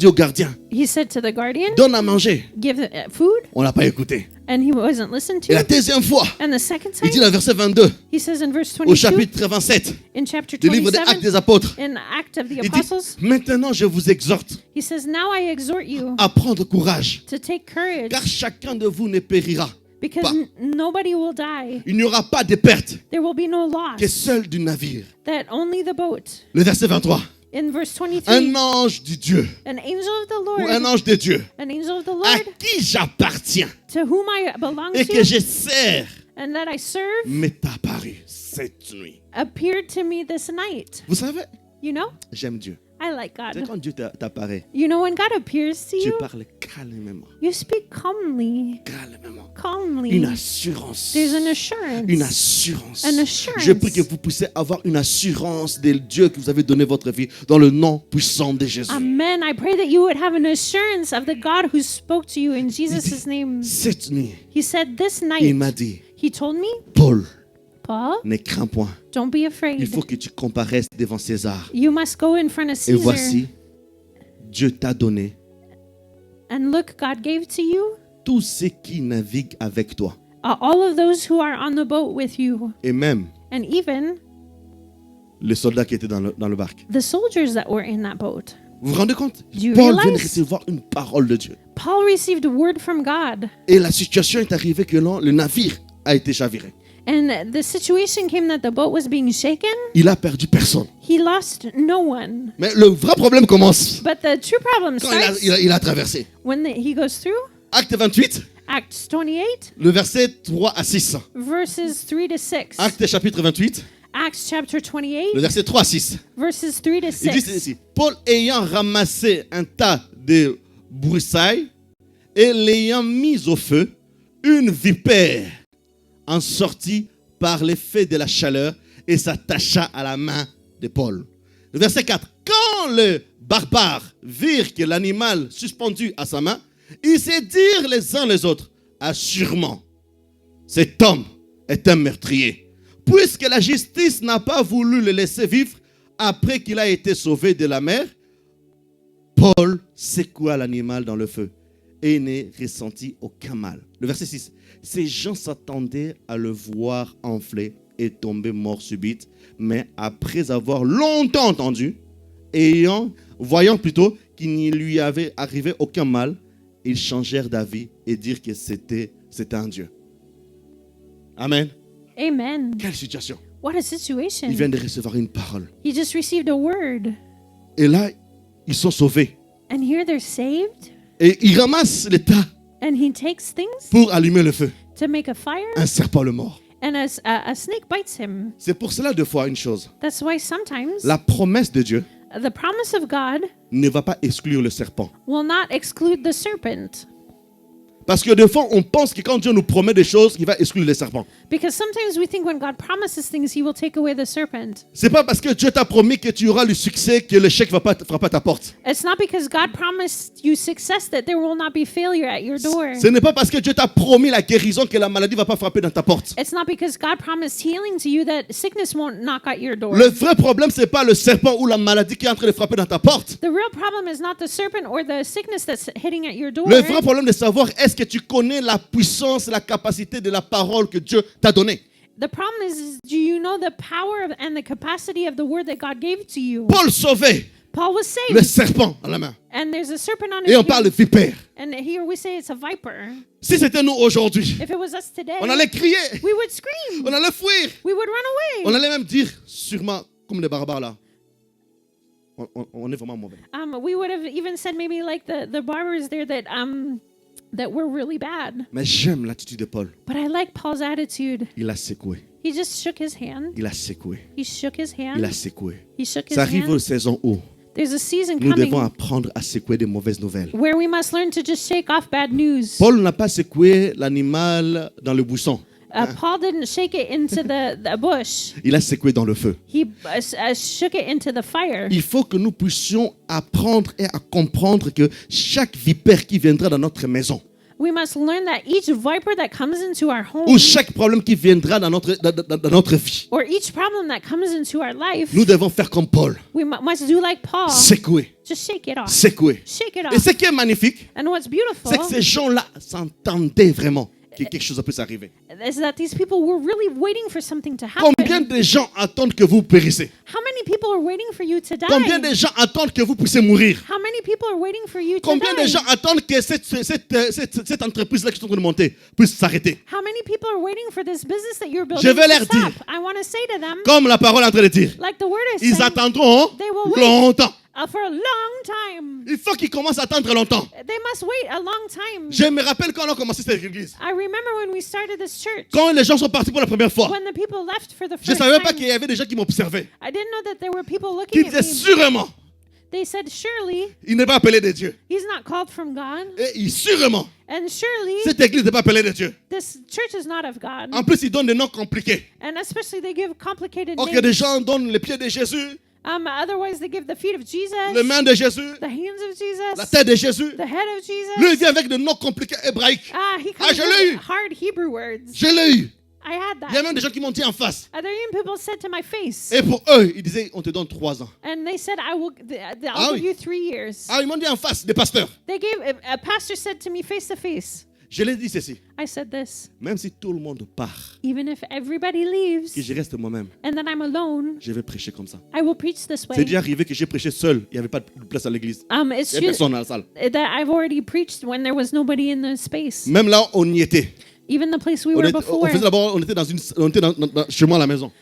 au gardien,
he said to the guardian,
donne à manger.
give food,
On ne l'a pas écouté.
and he wasn't listened
Et la
to.
deuxième fois,
And the second
il dit
time,
dans le verset 22,
he says in verse
au
22,
chapitre 27,
in chapter
du livre des Actes
27,
des Apôtres,
in Act of the
il dit,
Apostles,
maintenant je vous exhorte
he says, now I exhort you
à prendre courage,
to take courage,
car chacun de vous ne périra.
because
pas.
nobody will die.
Il n'y aura pas de perte
There will be no
que
loss.
seul du navire.
That only the boat.
Le verset 23,
In verse
un
23,
ange du Dieu,
an angel of the
ou un
Lord,
ange de Dieu,
an angel of the
à
Lord,
qui j'appartiens
to whom I belong
et que
to,
je sers,
and that I serve,
m'est apparu cette nuit.
appeared to me this night.
Vous savez,
You know,
j'aime Dieu.
I like
C'est
God.
quand Dieu t'apparaît,
You know, when God appears to
tu
you,
parles calmement.
you speak calmly,
Calmement.
calmly.
Une assurance.
There's an assurance.
Une assurance.
An assurance.
Je prie que vous puissiez avoir une assurance de Dieu que vous avez donné votre vie dans le nom puissant de Jésus.
Amen. I pray that you would have an assurance of the God who spoke to you in Jesus' name.
Cette nuit,
He said this
il m'a
night,
dit,
he told me,
Paul,
Paul,
ne crains point.
don't be
Il
afraid.
faut que tu comparaisses devant César.
You must go in front of
Et
Caesar.
voici, Dieu t'a donné
And look, God gave to you
tous ceux qui naviguent avec toi.
all of those who are on the boat with you,
Et même
and even
les soldats qui étaient dans le barque.
the soldiers that were in that boat.
Vous vous rendez compte?
Do you
Paul vient de
realize?
recevoir une parole de Dieu.
Paul received a word from God,
Et la situation est arrivée que le navire a été chaviré.
And the situation came that the boat was being shaken.
il a perdu personne.
He lost no one.
Mais le vrai problème commence
But the true problem
quand
starts
il a traversé.
when he goes through.
Acte 28,
Acts 28,
le verset 3 à 6.
verses 3 to 6.
Acte chapitre 28,
Acts chapter
le
28,
verset 3 à 6.
verses 3 to
Il dit
6.
ceci: Paul ayant ramassé un tas de broussailles et l'ayant mis au feu, une vipère en sortit par l'effet de la chaleur et s'attacha à la main de Paul. Le verset 4. Quand les barbares virent que l'animal suspendu à sa main, ils se dirent les uns les autres: assurément, cet homme est un meurtrier, puisque la justice n'a pas voulu le laisser vivre après qu'il a été sauvé de la mer. Paul secoua l'animal dans le feu et ne ressentit aucun mal. Le verset 6. Ces gens s'attendaient à le voir enfler et tomber mort subite, mais après avoir longtemps entendu, voyant plutôt qu'il ne lui avait arrivé aucun mal, ils changèrent d'avis et dirent que c'était un Dieu. Amen.
Amen.
Quelle situation!
What a situation.
Ils viennent de recevoir une parole.
He just received a word.
Et là, ils sont sauvés.
And here they're saved.
Et ils ramassent les tas
And he takes things
pour allumer le feu.
to make a fire.
Un serpent le mord.
And a snake bites him.
C'est pour cela, deux fois, une chose.
That's why sometimes
La promesse de Dieu
the promise of God
ne va pas exclure le serpent.
will not exclude the serpent.
Parce que des fois, on pense que quand Dieu nous promet des choses, il va exclure les serpents.
Because sometimes we think when God promises things, he will take away the serpent.
C'est pas parce que Dieu t'a promis que tu auras le succès que l'échec va pas frapper à ta porte.
It's not because God promised you success that there will not be failure at your door.
Ce n'est pas parce que Dieu t'a promis la guérison que la maladie va pas frapper dans ta porte.
It's not because God promised healing to you that sickness won't knock at your door.
Le vrai problème, c'est pas le serpent ou la maladie qui est en train de frapper dans ta porte.
The real problem is not the serpent or the sickness that's hitting at your door.
Le vrai problème de savoir est-ce que tu connais la puissance, la capacité de la parole que Dieu t'a donnée.
The problem is, do you know the power and the capacity of the word that God gave to you?
Paul sauvait
Paul was
le
saved,
serpent à la main.
and there's a serpent on
Et
his
on parle de
hand.
vipère.
And here we say it's a viper.
Si c'était nous aujourd'hui,
If it was us today,
on allait crier,
we would scream.
on allait fuir.
We would run
On
away.
allait même dire, sûrement, comme les barbares là, on est vraiment mauvais.
We would have even said maybe like the barbers there that we're really bad.
Mais j'aime l'attitude de Paul.
But I like Paul's attitude.
Il a secoué,
He just shook his hand.
il a secoué,
He shook his
il a
hand.
secoué.
He shook his
Ça arrive aux
hand.
saisons où
There's a season
nous devons
coming
apprendre à secouer des mauvaises nouvelles.
where we must learn to just shake off bad news.
Paul n'a pas secoué l'animal dans le buisson.
Paul didn't shake it into the bush.
Il a secoué dans le feu.
He shook it into the fire.
Il faut que nous puissions apprendre et à comprendre que chaque vipère qui viendra dans notre maison,
We must learn that each viper that comes into our
ou
home,
chaque problème qui viendra dans notre vie,
or each problem that comes into our life,
nous devons faire comme Paul.
we must do like Paul.
Secouer,
Just shake it off.
secouer.
Shake it
Et
off.
ce qui est magnifique,
And what's beautiful
c'est que ces gens-là s'entendaient vraiment que quelque chose puisse arriver.
is that these people were really waiting for something to
Combien
happen.
de gens attendent que vous périssez?
How many people are waiting for you to die?
Combien de gens attendent que vous puissiez mourir?
How many people are waiting for you to
Combien de
die?
gens attendent que cette entreprise-là qui est en train de monter puisse s'arrêter?
How many people are waiting for this business that you're building
Je vais
to
leur
stop?
dire,
I want to say to them,
comme la parole est en train de dire,
like the word is
ils
saying,
attendront
they will wait.
longtemps.
For a long time.
Il faut qu'ils commencent à attendre longtemps.
They must wait a long time.
Je me rappelle quand on a commencé cette église.
I remember when we started this church,
Quand les gens sont partis pour la première fois,
when the people left for the
je
first
ne savais pas
time,
qu'il y avait des gens qui m'observaient.
I didn't know that there were people
Qui
looking
disaient
at me.
sûrement,
They said, surely
il n'est pas appelé de Dieu.
he's not called from God.
Et sûrement,
And surely
cette église n'est pas appelée de Dieu.
this church is not of God.
En plus, ils donnent des noms compliqués.
And especially they give complicated
Or que des
names.
gens donnent les pieds de Jésus,
Otherwise they give the feet of Jesus,
les mains de Jésus,
the hands of
la
Jesus,
tête de Jésus.
the head of Jesus.
Lui, il vient avec des noms compliqués hébraïques.
He
Ah,
comes
je l'ai eu.
with hard Hebrew words.
Je l'ai eu.
I had
Il y a
that.
même des gens qui m'ont dit en face.
Other young people said to my face,
Et pour eux, ils disaient, on te donne 3 ans.
and they said, I'll
Ah
give
oui.
you 3 years.
Ah, ils m'ont dit en face, des pasteurs.
They gave a pastor said to me face to face.
Je leur ai dit ceci.
I said this.
Même si tout le monde part,
Even if everybody leaves
que je reste moi-même,
and then I'm alone,
je vais prêcher comme ça.
I will preach this
C'est
way.
déjà arrivé que j'ai prêché seul. Il n'y avait pas de place à l'église.
It's
Il n'y avait
just
personne dans la salle.
that I've already preached when there was nobody in the space.
Même là, on y était.
Even the place we
On
were
était,
before.
on était chez moi à la maison.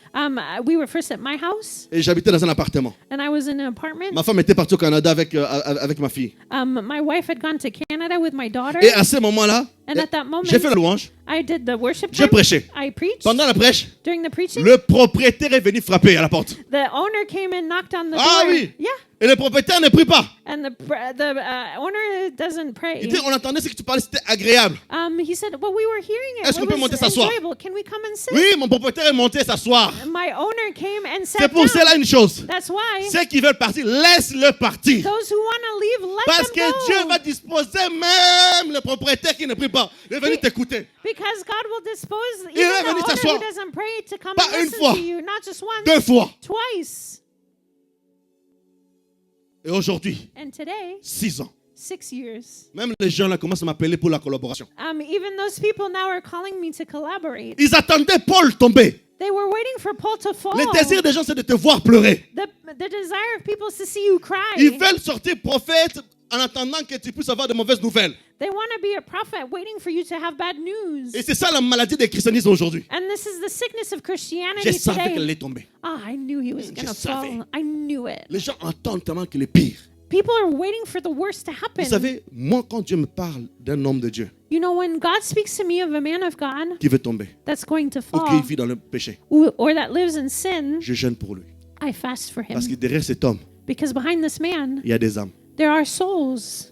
We were first at my house,
Et j'habitais dans un appartement.
and I was in an apartment.
Ma femme était partie au Canada avec ma fille.
My wife had gone to Canada with my daughter,
Et à ce moment-là,
and at that moment,
j'ai fait la louange.
I did the worship
J'ai
time.
prêché.
I preached.
Pendant la prêche,
During the preaching,
le propriétaire est venu frapper à la porte.
the owner came and knocked on the
Ah
door.
oui.
Yeah,
Et le propriétaire ne prie pas.
and the owner doesn't pray.
Il dit, on entendait ce que tu parlais, c'était agréable.
He said, well, we were hearing it.
Est-ce qu'on
It
peut
was
monter s'asseoir?
enjoyable. Can we come and sit?
Oui, mon propriétaire est monté s'asseoir.
My owner came and
C'est
sat
pour
down.
cela une chose.
That's why
Ceux qui veulent partir, laisse-le partir.
those who want to leave, let
Parce
them
que
go.
Dieu va disposer même le propriétaire qui ne prie pas. Il est venu t'écouter.
Because God will dispose
Il est
even the
venu
owner
s'asseoir.
who doesn't pray to come
Pas
and
une
listen
fois.
to you, not just once,
2 fois.
twice.
Et aujourd'hui,
And today,
6 ans.
6 years.
Même les gens là commencent à m'appeler pour la collaboration.
Even those people now are calling me to collaborate.
Ils attendaient Paul tomber.
They were waiting for Paul to fall.
Le désir des gens, c'est de te voir pleurer.
The desire of people is to see you cry.
Ils veulent sortir prophète en attendant que tu puisses avoir de mauvaises nouvelles.
They want to be a prophet, waiting for you to have bad news.
Et c'est ça la maladie des christianismes aujourd'hui.
And this is the sickness of
Je
Christianity
savais qu'elle
today.
allait tomber.
I knew he was going to
savais.
fall. I knew it.
Les gens entendent tellement que le pire.
People are waiting for the worst to happen.
Vous savez, moi, quand Dieu me parle d'un homme de Dieu
You know, when God speaks to me of a man of God
qui veut tomber
that's going to
ou qui
fall
vit dans le péché,
or that lives in sin,
je jeûne pour lui.
I fast for him.
Parce que derrière cet homme,
Because behind this man,
il y a des âmes.
there are souls.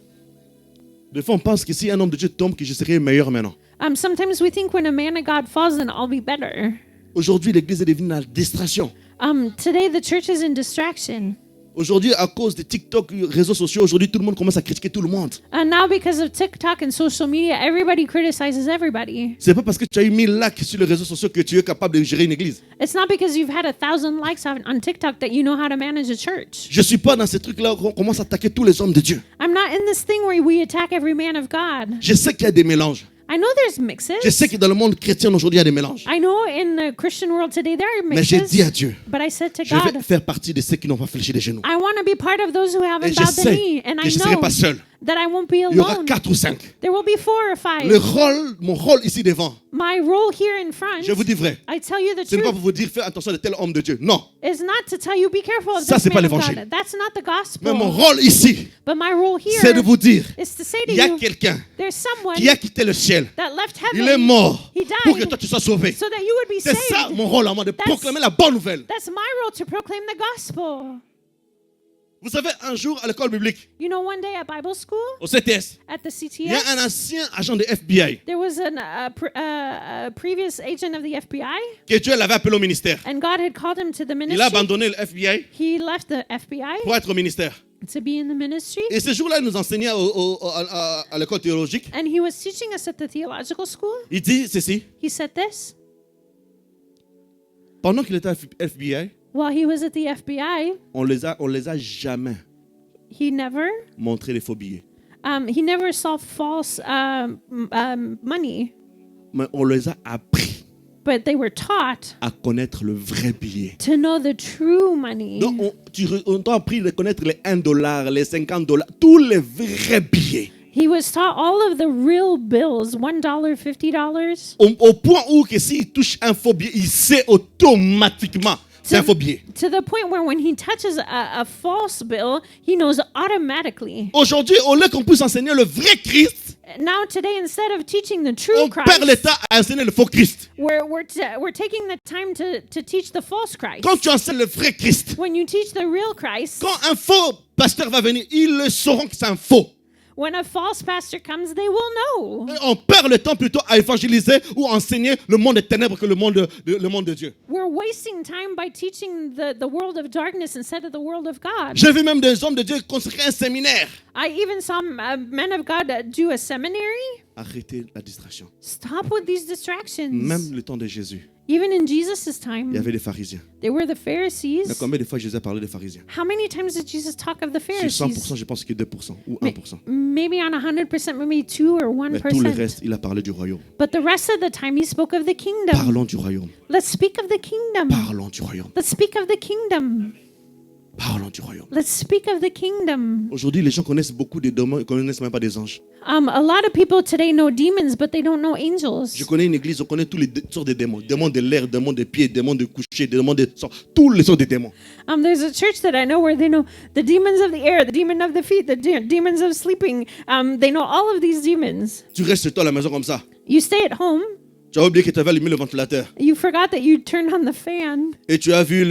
Des fois, on pense que si un homme de Dieu tombe, que je serai meilleur maintenant.
Sometimes we think when a man of God falls, then I'll be better.
Aujourd'hui, l'église est devenue une distraction.
Today, the church is in distraction.
Aujourd'hui, à cause des TikTok, réseaux sociaux, aujourd'hui, tout le monde commence à critiquer tout le monde.
And now, because of TikTok and social media, everybody criticizes everybody.
C'est pas parce que tu as eu 1000 likes sur les réseaux sociaux que tu es capable de gérer une église.
It's not because you've had 1,000 likes on TikTok that you know how to manage a church.
Je suis pas dans ces trucs-là où on commence à attaquer tous les hommes de Dieu.
I'm not in this thing where we attack every man of God.
Je sais qu'il y a des mélanges.
I know there's mixes.
Je sais que dans le monde chrétien aujourd'hui, il y a des mélanges.
I know in the Christian world today there are
Mais j'ai
mixes.
dit à Dieu,
But I said to
je vais
God,
faire partie de ceux qui n'ont pas fléchi les genoux.
I want to be part of those who
Et
haven't
je
bowed the
sais
knee. And
que
I
je ne serai
know
pas seul.
that I won't be
Il y aura
alone.
4 ou 5.
There will be 4 or 5.
Mon rôle ici devant,
My role here in front,
je vous dis vrai,
I tell you the
ce n'est pas
truth,
pour vous dire fais attention de tel homme de Dieu. Non.
is not to tell you be careful of
Ça,
this
c'est pas
man of
l'évangile.
God. That's not the
Mais mon
gospel.
rôle ici,
But my role
c'est
here
de vous dire,
is to say to
il y a
you,
quelqu'un
there's someone
qui a quitté le ciel.
that left
Il est
heaven.
mort
He
pour que
died
toi tu sois sauvé.
so that you would be
C'est ça
saved.
mon rôle à moi, de
That's-
proclamer la bonne nouvelle.
That's my role to proclaim the gospel.
Vous savez, un jour à l'école biblique,
You know, one day at Bible school,
au CTS,
at the
il y a un
CTS,
ancien agent de FBI
there was a previous agent of the FBI,
que Dieu l'avait appelé au ministère.
and God had called him to the
Il a
ministry.
abandonné le FBI
He left the FBI
pour être au ministère.
to be in the ministry,
Et ce jour-là, il nous enseignait à l'école théologique.
and he was teaching us at the theological school.
Il dit ceci,
He said this
pendant qu'il était à FBI,
while he was at the FBI.
on les a jamais
He never
montré les faux billets.
he never saw false money,
Mais on les a appris
but they were taught
à connaître le vrai billet.
to know the true money.
Donc, on t'a appris à connaître les $1, les $50, tous les vrais billets.
He was taught all of the real bills, $1, $50.
Au point où que s'il touche un faux billet, il sait automatiquement c'est un faux billet.
To the point where when he touches a false bill, he knows automatically.
Aujourd'hui, au lieu qu'on puisse enseigner le vrai Christ,
Now today, instead of teaching the true
on perd le
Christ,
temps à enseigner le faux Christ.
we're taking the time to teach the false Christ.
Quand tu enseignes le vrai Christ,
When you teach the real Christ,
quand un faux pasteur va venir, ils le sauront que c'est un faux.
when a false pastor comes, they will know.
Et on perd le temps plutôt à évangéliser ou enseigner le monde des ténèbres que le monde de Dieu.
We're wasting time by teaching the world of darkness instead of the world of God.
J'ai vu même des hommes de Dieu construire un séminaire.
I even saw men of God do a seminary.
Arrêtez la distraction.
Stop with these distractions.
Même le temps de Jésus,
Even in Jesus'
il y
time,
avait des pharisiens.
they were the
Mais
Pharisees.
combien de fois Jésus a parlé des pharisiens?
How many times did Jesus talk of the
Sur
Pharisees?
100%, je pense que 2% ou 1%.
Maybe on 100%, maybe 2 or
Mais tout le
1%.
reste, il a parlé du royaume.
But the rest of the time, he spoke of the kingdom.
Parlons du royaume.
Let's speak of the kingdom.
Parlons du royaume.
Let's speak of the kingdom.
Parlons du royaume.
Let's speak of the kingdom.
Aujourd'hui, les gens connaissent beaucoup de démons, ils ne connaissent même pas des anges.
A lot of people today know demons, but they don't know angels.
Je connais une église, on connaît tous les sortes de démons. Démons de l'air, démons des pieds, démons de coucher, démons de sang. Tous les sortes de démons.
There's a church that I know where they know the demons of the air, the demon of the feet, the demons of sleeping. They know all of these demons.
Tu restes chez toi à la maison comme ça.
You stay at home.
Tu as oublié que tu avais allumé le ventilateur.
You forgot that you turned on the fan,
Et tu as vu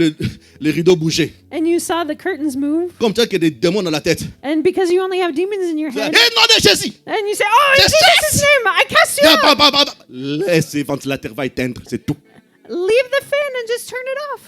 les rideaux bouger.
and you saw the curtains move.
Comme tu as que des démons dans la tête.
And because you only have demons in your
Tu dis,
head,
nom de Jésus!
and you say, "Oh, in
Just
Jesus' name, I cast you
Viens,
out."
Laisse le ventilateur, va éteindre, c'est tout.
Leave the fan and just turn it off.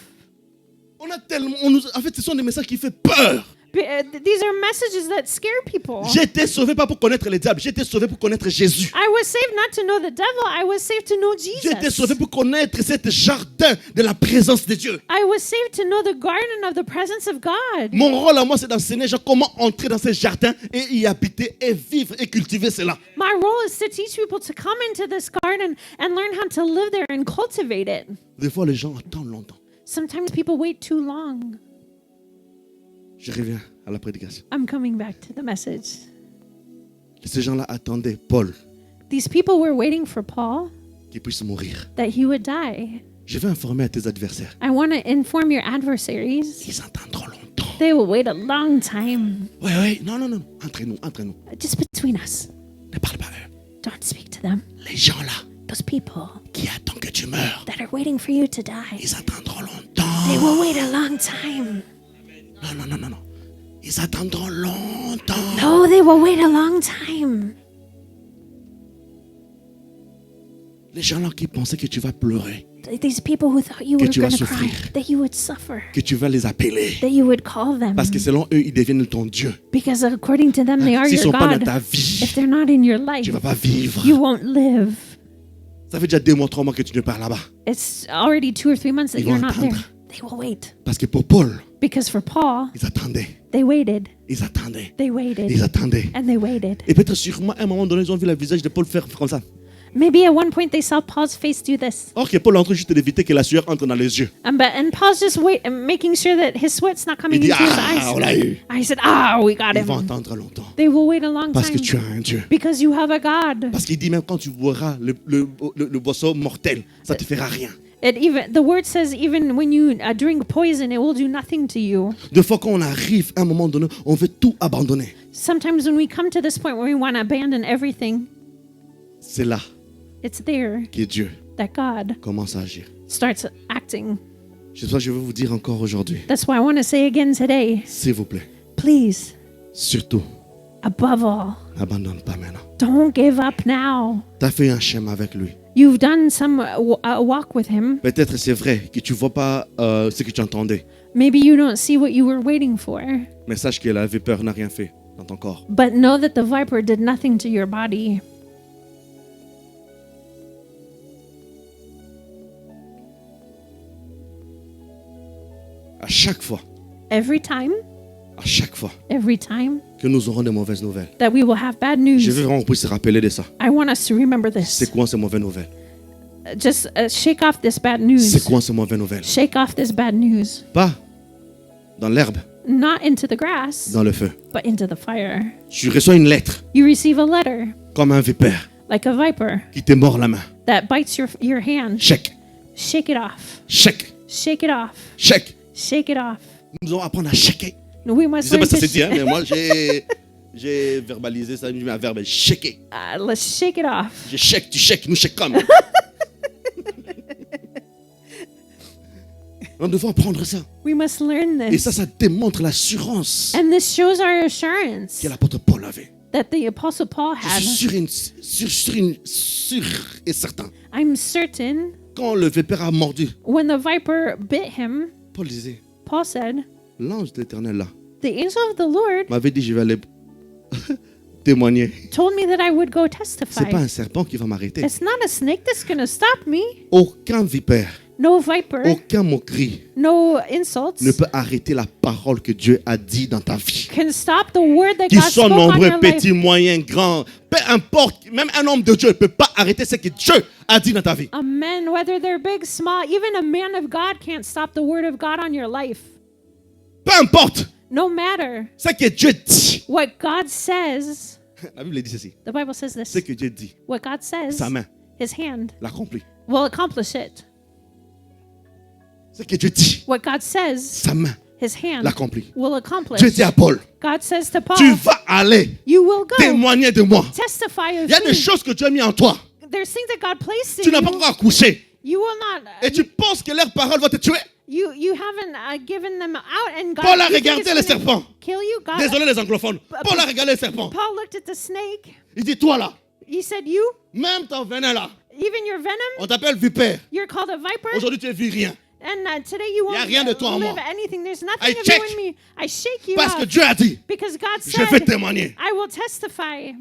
On a tellement. En fait, ce sont des messages qui font peur.
These are messages that scare people.
J'ai été sauvé pas pour connaître le diable, j'ai été sauvé pour connaître Jésus.
I was saved not to know the devil. I was saved to know
J'ai été
Jesus.
sauvé pour connaître cet jardin de la présence de Dieu.
I was saved to know the garden of the presence of God.
Mon rôle à moi, c'est d'enseigner les gens comment entrer dans ce jardin et y habiter et vivre et cultiver cela.
My role is to teach people to come into this garden and learn how to live there and cultivate it.
Des fois, les gens attendent longtemps.
Sometimes people wait too long.
Je reviens à la prédication.
I'm coming back to the message.
Ces gens-là attendaient Paul
These people were waiting for Paul
qui puisse mourir.
that he would die.
Je vais informer à tes adversaires.
I want to inform your adversaries.
Ils attendront longtemps.
They will wait a long time.
Oui, non. Entre nous.
Just between us.
Ne parle pas à eux.
Don't speak to them.
Les gens-là
Those people
qui attendent que tu meurs,
that are waiting for you to die.
ils attendront
They
longtemps.
will wait a long time.
Non. Ils attendront longtemps.
No, they will wait a long time.
Les gens-là qui pensaient que tu vas pleurer,
These people who thought you
Que
were
tu vas
going to cry,
souffrir.
that you would suffer,
que tu vas les appeler.
that you would call them.
Parce que selon eux, ils deviennent ton Dieu.
Because according to them, they are
S'ils ne
your
sont pas dans
God.
ta vie,
If they're not in your
tu
life,
ne vas pas vivre.
you won't live.
Ça fait déjà 2 mois, 3 mois que tu ne pars là-bas.
It's already 2 or 3 months that
Ils
you're
vont
not there.
attendre.
They will wait.
Parce que pour Paul,
Because for Paul,
ils attendaient.
they waited.
Ils attendaient.
They waited.
Ils attendaient.
And they waited.
Et peut-être sûrement, à un moment donné, ils ont vu le visage de Paul faire comme ça.
Maybe at one point they saw Paul's face do this.
Or que Paul est en train juste d'éviter que la sueur entre dans les yeux.
And Paul's just making sure that his sweat's not
Il
coming
dit,
into his
on
eyes.
l'a eu.
I said, we got
Ils vont
him.
attendre longtemps.
They will wait a long
Parce que
time.
tu as un Dieu.
Because you have a God.
Parce qu'il dit même quand tu boiras le boisson mortel, ça ne te fera rien.
The word says even when you drink poison, it will do nothing to you.
Des fois, quand on arrive à un moment donné, on veut tout abandonner.
Sometimes when we come to this point where we want to abandon everything,
C'est là
it's there
que Dieu
that God
commence à agir.
starts acting.
C'est ça que je veux vous dire encore aujourd'hui.
That's why I want to say again today,
S'il vous plaît,
please,
surtout,
above all,
n'abandonne pas maintenant.
don't give up now.
Tu as fait un chemin avec lui.
You've done some walk with him.
Peut-être c'est vrai que tu ne vois pas ce que tu entendais.
Maybe you don't see what you were waiting for.
Mais sache que la vapeur n'a rien fait dans ton corps.
But know that the viper did nothing to your body.
À chaque fois,
Every time
que nous aurons de mauvaises nouvelles,
that we will have bad
je
news,
veux vraiment qu'on puisse se rappeler de ça.
I want us to remember
C'est
this.
quoi ces mauvaises nouvelles?
Just shake off this bad
C'est
news.
quoi ces mauvaises nouvelles?
Shake off this bad news.
Pas dans l'herbe,
Not into the grass,
dans le feu.
but into the fire.
Tu reçois une lettre
You receive a letter
comme un vipère
like a viper
qui te mord la main.
that bites your hand.
Chèque,
Shake it off.
chèque,
Shake it off.
chèque.
Shake it off.
Nous allons apprendre à checker.
We
Je
must
sais pas
learn
si ça
to
s'est dit, hein, mais moi j'ai verbalisé ça, j'ai mis un verbe, checker.
let's shake it off.
Je check, tu check, nous checkons. On devrait apprendre ça.
We must learn
Et
this.
ça démontre l'assurance
And this shows our assurance
que l'apôtre Paul avait.
that the Apostle Paul
Je
had.
suis sûr et certain.
I'm certain
Quand le vipère a mordu,
when the viper bit him,
Paul disait,
Paul said,
l'ange de l'Éternel là
the angel of the Lord
m'avait dit, je vais aller témoigner.
told me that I would go
C'est pas
testify.
un serpent qui va m'arrêter.
It's not a snake that's going to stop me.
Aucun vipère,
No viper,
aucun moquerie
no insults
ne peut arrêter la parole que Dieu a dit dans ta vie.
can stop the word that
Qu'ils
God
soient
spoke on
nombreux,
your life.
petits, moyens, grands, peu importe, même un homme de Dieu ne peut pas arrêter ce que Dieu a dit dans ta vie.
Men, whether they're big, small, even a man of God can't stop the word of God on your life.
Peu importe
no matter
ce que Dieu dit.
what God says,
La Bible dit ceci.
the Bible says
Ce
this.
que Dieu dit,
What God says,
sa main
his hand
l'accomplit.
will accomplish it.
Ce que Dieu dit,
What God says,
sa main
his hand
l'accomplit.
will accomplish.
Dieu dit à Paul,
God says to Paul,
tu vas aller
you will go
témoigner de moi.
testify of
Il y a des
me.
choses que Dieu a mis en toi.
There's things that God placed
Tu
in
n'as pas
you.
encore accouché.
You will not.
Et tu penses que leur parole va te tuer.
You haven't given them out, and God.
Paul a
you think
regardé
it's
le
gonna
serpent.
Kill you, God.
Désolé les anglophones. Paul a regardé le serpent.
Paul looked at the snake.
Il dit, toi là,
He said, "You,
même ton venin là,
even your venom,
on t'appelle vipère.
you're called a viper,
Aujourd'hui, tu ne vis rien.
and today you
Y a
won't
rien de toi en
live
moi.
anything. There's
I
nothing of
check.
you in me. I shake you
Parce que
out
Dieu a dit,
because God
je vais
said,
témoigner.
I will testify."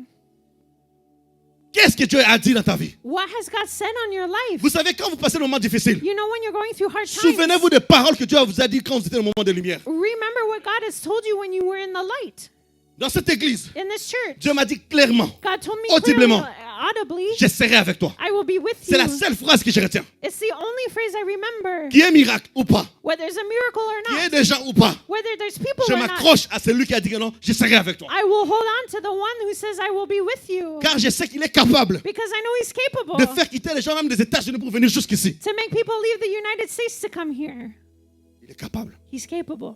Qu'est-ce que Dieu a dit dans ta vie?
What has God said on your life?
Vous savez, quand vous passez un moment difficile,
You know when you're going through hard times.
souvenez-vous des paroles que Dieu vous a dit quand vous étiez au moment de lumière.
Remember what God has told you when you were in the light
Dans cette église,
in this church.
Dieu m'a dit clairement,
God told me
audiblement,
clearly, audibly,
je serai avec toi.
I will be with
C'est la
you.
seule phrase que je retiens.
It's the only phrase I remember.
Qui est miracle ou pas,
Whether there's a miracle or
qui est
not,
des gens ou pas,
whether there's people
je
or not,
m'accroche à celui qui a dit que non, je serai avec toi.
I will hold on to the one who says I will be with you.
Car je sais qu'il est capable
Because I know he's capable
de faire quitter les gens même des États-Unis pour venir jusqu'ici.
to make people leave the United States to come here.
Il est capable.
He's capable.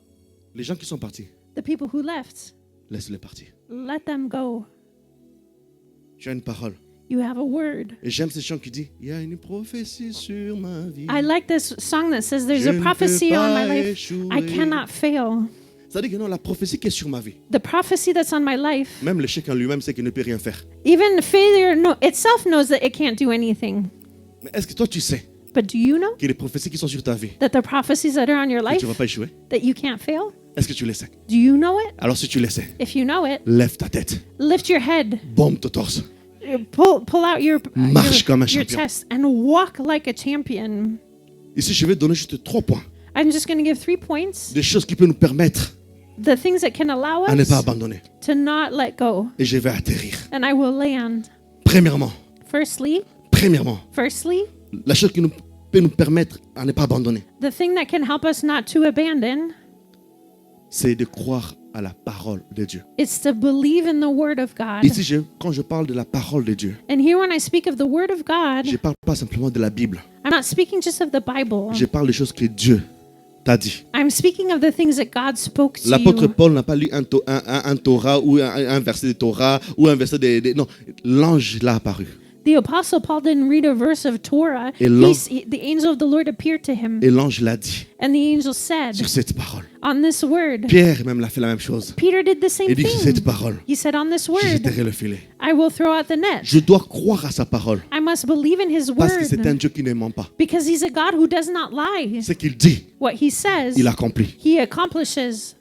Les gens qui sont partis,
The people who left,
laisse-les partir.
let them go.
Tu as une parole.
You have a word.
Et j'aime ces chants qui disent, il y a une prophétie sur ma vie.
I like this song that says there's
Je
a
ne
prophecy
peux
on
pas
my life.
échouer.
I cannot fail.
Ça dit que non, la prophétie qui est sur ma vie,
The prophecy that's on my life,
même l'échec en lui-même sait qu'il ne peut rien faire.
even failure itself knows that it can't do anything.
Mais est-ce que toi tu sais
But do you know
que les prophéties qui sont sur ta vie,
that the prophecies that are on your
que
life,
tu ne vas pas échouer?
that you can't fail?
Est-ce que tu le sais?
Do you know it?
Alors si tu le sais,
If you know it,
lève ta tête,
lift your head,
bombe ton torse.
pull out
Marche comme un
your
champion.
chest, and walk like a champion.
Ici, je vais donner juste 3 points.
I'm just going to give 3 points.
Des choses qui peuvent nous permettre
The things that can allow
à ne pas
us
abandonner.
to not let go.
Et je vais atterrir.
And I will land.
Premièrement,
Firstly,
la chose qui peut nous permettre à ne pas abandonner,
the thing that can help us not to abandon,
c'est de croire à la parole de Dieu.
it's to believe in the word of God.
Ici, quand je parle de la parole de Dieu,
And here when I speak of the word of God,
je ne parle pas simplement de la Bible.
I'm not speaking just of the Bible.
Je parle des choses que Dieu t'a dit.
I'm speaking of the things that God spoke to
L'apôtre
you.
Paul n'a pas lu un Torah ou un verset de Torah ou un verset non, l'ange l'a apparu.
The apostle Paul didn't read a verse of Torah.
Et l'ange-
The angel of the Lord appeared to him.
Et l'ange l'a dit
And the angel said,
sur cette parole.
on this word,
Pierre même l'a fait la même chose.
Peter did the same
Il dit que
thing.
cette parole,
He said, on this
je
word,
jeterai le filet.
I will throw out the net.
Je dois croire à sa parole
I must believe in his
parce que c'est un
word
Dieu qui ne ment pas.
because he's a God who does not lie.
Ce qu'il dit,
What he says,
il accomplit.
he accomplishes.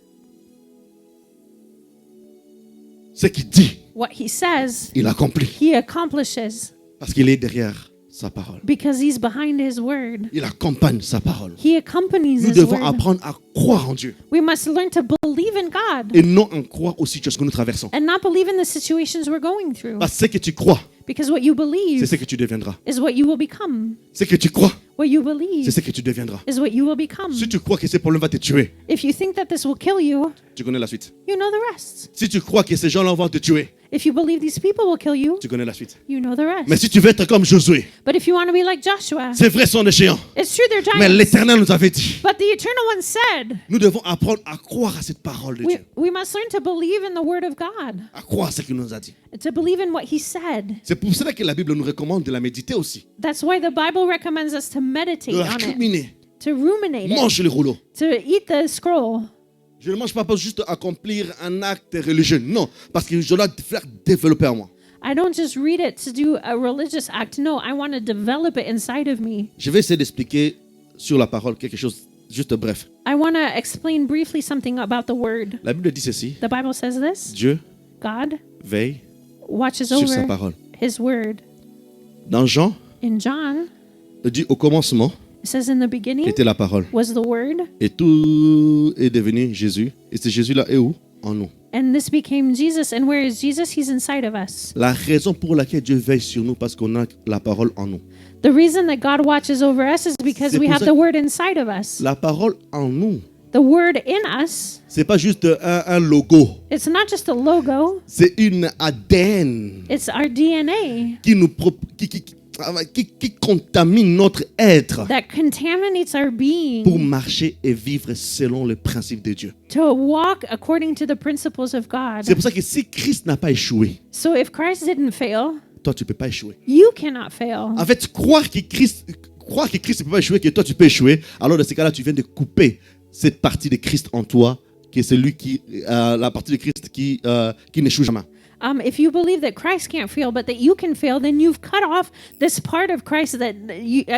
Ce qu'il dit,
What he says,
il accomplit.
he accomplishes
Parce qu'il est derrière sa parole.
because he's behind his word.
Il accompagne sa parole.
He accompanies
Nous
his
devons
word.
apprendre à croire en Dieu
We must learn to believe in God
et non en croire aux situations que nous traversons.
and not believe in the situations we're going through.
Parce que ce que tu crois,
Because what you
c'est
believe
ce que tu deviendras.
is what you will become.
Ce que tu crois,
What you
c'est
believe
ce que tu deviendras.
is what you will become.
Si tu crois que ce problème va te tuer,
If you think that this will kill you,
tu connais la suite.
you know the rest.
Si tu crois que ces gens-là vont te tuer,
If you believe these people will kill you,
tu connais la suite.
you know the rest.
Mais si tu veux être comme Josué,
But if you want to be like Joshua,
c'est vrai, son géants.
it's true they're
Mais
giants.
l'Éternel nous avait dit,
But the Eternal One said,
nous devons apprendre à croire à cette parole de Dieu.
we must learn to believe in the Word of God,
À croire à ce qu'il nous a dit.
to believe in what He said.
C'est pour cela que la Bible nous recommande de la méditer aussi.
That's why the Bible recommends us to meditate
De la
on it,
ruminer.
to ruminate it,
Mange le rouleau.
to eat the scroll.
Je ne mange pas pour juste accomplir un acte religieux. Non, parce que je dois faire développer en moi.
I don't just read it to do a religious act. No, I want to develop it inside of me.
Je vais essayer d'expliquer sur la parole quelque chose, juste bref.
I want to explain briefly something about the Word.
La Bible dit ceci.
The Bible says this.
Dieu
God
veille
watches
sur sa
over
parole.
His Word.
Dans Jean,
In John,
il dit au commencement
it says in the beginning
était la parole.
was the Word,
Et tout est devenu Jésus. Et ce Jésus-là est où? En nous.
and this became Jesus. And where is Jesus? He's inside of us.
La raison pour laquelle Dieu veille sur nous, parce qu'on a la parole en nous.
The reason that God watches over us is because
C'est
we
pour
have
ça-
the Word inside of us.
La parole en nous,
The The word in us,
c'est pas juste un logo.
it's not just a logo,
C'est une ADN
it's our DNA
qui contamine notre être
that contaminates our
pour
being
marcher et vivre selon le principe de Dieu.
to walk according to the principles of God.
C'est pour ça que si Christ n'a pas échoué,
So if Christ didn't fail,
toi tu peux pas échouer.
you cannot fail.
En fait, croire que Christ ne peut pas échouer, que toi tu peux échouer, alors dans ce cas-là, tu viens de couper cette partie de Christ en toi, qui est celui la partie de Christ qui n'échoue jamais.
If you believe that Christ can't fail, but that you can fail, then you've cut off this part of Christ that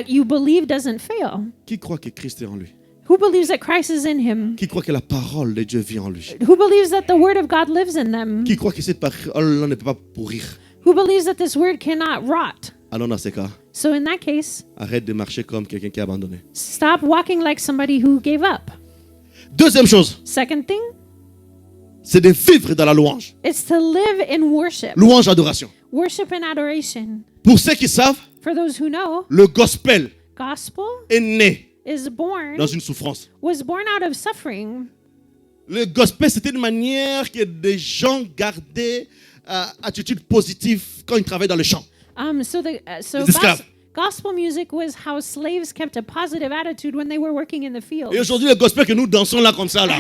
you believe doesn't fail.
Qui croit que Christ est en lui?
Who believes that Christ is in him?
Qui croit que la parole de Dieu vit en lui?
Who believes that the word of God lives in them?
Qui croit que cette parole-là ne peut pas pourrir?
Who believes that this word cannot rot?
Alors dans ce cas,
So in that case,
arrête de marcher comme quelqu'un qui a abandonné.
stop walking like somebody who gave up.
Deuxième chose,
Second thing,
c'est de vivre dans la louange.
it's to live in worship.
Louange, adoration.
Worship and adoration.
Pour ceux qui savent,
For those who know,
le gospel
gospel
est né
is born,
dans une souffrance.
was born out of suffering.
Le gospel, c'était une manière que des gens gardaient attitude positive quand ils travaillaient dans le champ.
So
Les esclaves.
gospel music was how slaves kept a positive attitude when they were working in the field.
Et aujourd'hui, le gospel que nous dansons là comme ça, là.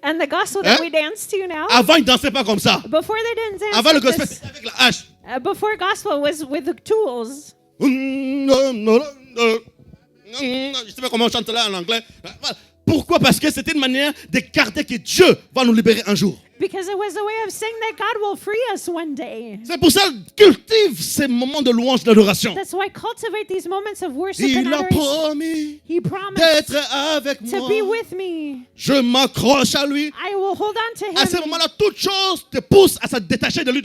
And the gospel that
Hein?
we dance to now,
Avant, ils ne dansaient pas comme ça.
before they didn't dance
Avant, le
like
gospel,
this.
c'était avec la hache.
Before gospel was with the tools.
Je sais pas comment on chante là en anglais. Pourquoi? Parce que c'était une manière de garder que Dieu va nous libérer un jour.
Because it was a way of saying that God will free us one day.
C'est pour ça, cultive ces moments de louange, d'adoration.
That's why cultivate these moments of worship
Il
and
a
adoration.
promis
He promised
d'être avec
to
moi.
be with me.
Je m'accroche à lui.
I will hold on to
À ce
him.
moment-là, toute chose te pousse à se détacher de lui.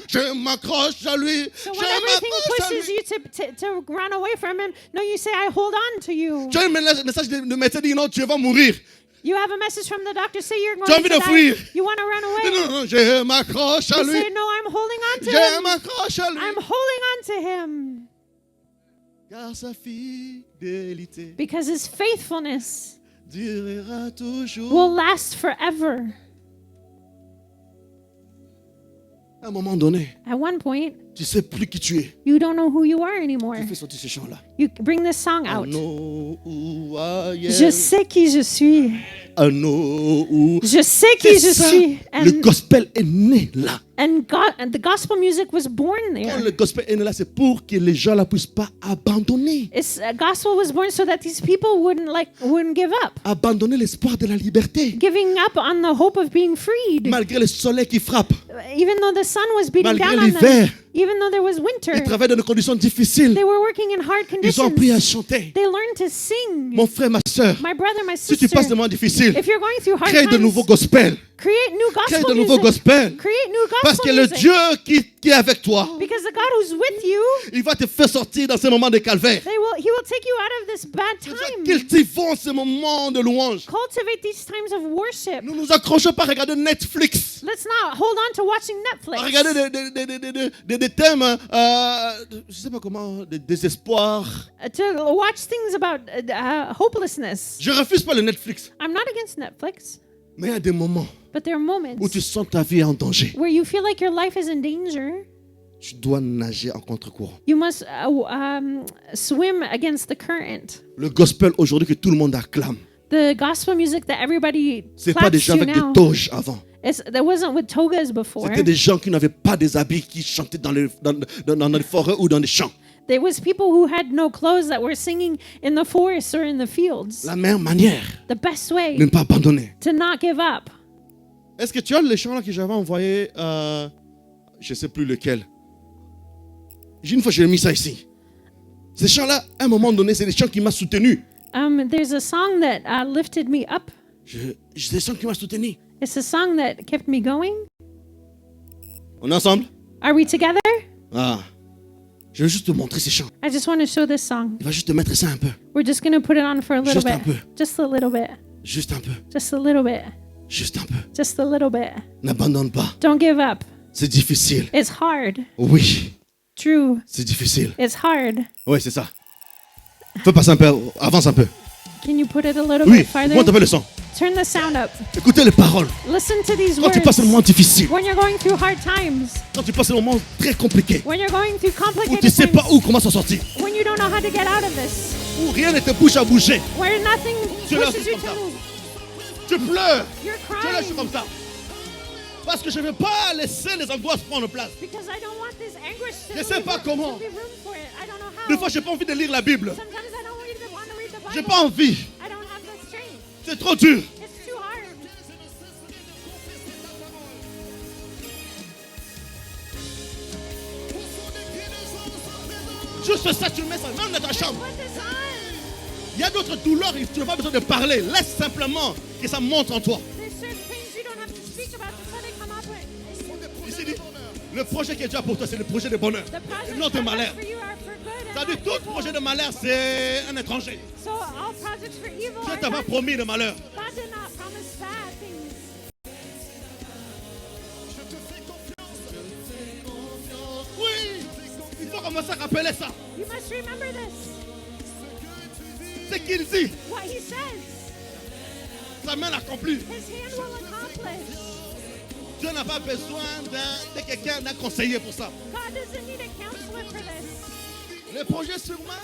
Je m'accroche à lui.
So
Je
when everything
m'accroche à
pushes
lui.
you to run away from him, no, you say, I hold on to you.
Tu as un message de médecin dit non, tu vas mourir.
You have a message from the doctor, say you're
Tu as
going
envie
to
de fuir.
die. You want to run away.
Non, non, non, je m'accroche à
You
lui.
say, no, I'm holding on to
Je
him.
m'accroche à lui.
I'm holding on to him.
Car sa fidélité
Because his faithfulness
durera toujours.
will last forever.
À un moment donné,
At one point,
tu sais plus qui tu es.
you don't know who you are anymore.
Tu fais sortir ce chant-là.
You bring this song
I
out.
know who I am.
Je sais qui je suis.
I know who.
Je sais qui
C'est
je
ça.
suis.
Le gospel est né là.
And the gospel music was born
Quand
there.
le gospel est né là, c'est pour que les gens ne puissent pas abandonner.
Gospel was born so that these people wouldn't give up.
Abandonner l'espoir de la liberté.
Giving up on the hope of being freed.
Malgré le soleil qui frappe.
Even though the sun was beating
Malgré
down on
l'hiver.
them. Even though there was winter.
Ils travaillent dans des conditions difficiles.
They were working in hard
Ils ont appris à
conditions.
chanter.
They learned to sing.
Mon frère, ma soeur,
My brother, my
si tu passes des
sister,
moments difficiles,
if you're going through hard
crée de
times,
nouveaux gospels.
create new
Crée
gospel
de nouveaux
music.
gospels.
Create new
Parce
gospel
que le
music.
Dieu qui est avec toi,
Because the God who's with you,
il va te faire sortir dans ces moments de calvaire.
He will take you out of this bad time.
Cultivons ces moments de louange.
Cultivate these times of worship.
Nous nous accrochons pas à regarder Netflix.
Let's not hold on to watching Netflix.
À regarder des thèmes, je sais pas comment, de désespoir.
To watch things about hopelessness.
Je refuse pas le Netflix.
I'm not against Netflix,
Mais il y a des moments
but there are moments
où tu sens ta vie en danger.
where you feel like your life is in danger.
Tu dois nager en contre-courant.
You must swim against the current.
Le gospel aujourd'hui que tout le monde acclame.
The gospel music that everybody
C'est pas des
claps
gens
to
avec des
now.
toges avant.
That wasn't with togas before.
C'était des gens qui n'avaient pas des habits, qui chantaient dans les forêts ou dans les champs.
There was people who had no clothes that were singing in the forests or in the fields.
La meilleure manière
The best way
de ne pas abandonner.
to not give up.
Est-ce que tu as les chants là que j'avais envoyé, je ne sais plus lequel. Une fois, j'ai mis ça ici. Ces chants-là, à un moment donné, c'est des chants qui m'ont soutenu.
There's a song that lifted me up.
C'est des chants qui m'ont soutenu.
It's a song that kept me going.
On est ensemble?
Are we together?
Ah. Je veux juste te montrer ces chants.
I just want to show this song.
Il va juste te mettre ça un peu.
We're just going to put it on for a little
Juste un
bit.
peu.
Just a little bit.
Juste un peu.
Just a little bit.
Juste un peu.
Just a little bit.
N'abandonne pas.
Don't give up.
C'est difficile.
It's hard.
Oui,
True.
c'est difficile.
It's hard.
Oui, c'est ça. Fais passer un peu. Avance un peu.
Can you put it a little
Oui,
bit farther?
monte un peu le son.
Turn the sound up.
Écoutez les paroles.
Listen to these
Quand tu passes un
words.
moment difficile,
When you're going through hard times,
quand tu passes un moment très compliqué,
when you're going through
où tu
complicated
ne sais pas
times,
où, comment s'en sortir,
when you don't know how to get out of this,
où rien ne te pousse à bouger,
where nothing
Tu es là,
pushes
c'est
you
comme ça.
to move,
tu pleures.
you're
Tu es là, je suis
crying
comme ça. Parce que je ne veux pas laisser les angoisses prendre place.
because I don't want this anguish to
Je sais pas comment.
to be room for it. I don't know how.
Des fois, je n'ai pas envie de lire la Bible.
Sometimes I don't even want to read the
J'ai
Bible.
pas envie.
I don't have the strength.
C'est trop dur.
It's too hard.
Juste ça, tu mets ça même dans ta chambre.
Put this on.
Il y a d'autres douleurs, tu n'as pas besoin de parler. Laisse simplement que ça monte en toi.
There's certain things you don't have to speak about before they come up with.
Ici dit, le projet qui est déjà pour toi, c'est le projet de bonheur.
The
Et
projects
non de
that
malheur.
are for you are for good.
Ça
And
dit,
not
tout
evil.
projet de malheur, c'est un étranger.
So all projects for evil
Dieu
are
t'a pas
not.
promis de malheur.
God did not promise bad things.
Oui, il faut commencer à rappeler ça.
You must remember this.
C'est qu'il dit,
What he says,
sa main l'accomplit.
his hand will accomplish.
Dieu n'a pas besoin de quelqu'un, d'un conseiller pour ça.
God doesn't need a counselor for this.
Le projet sur moi.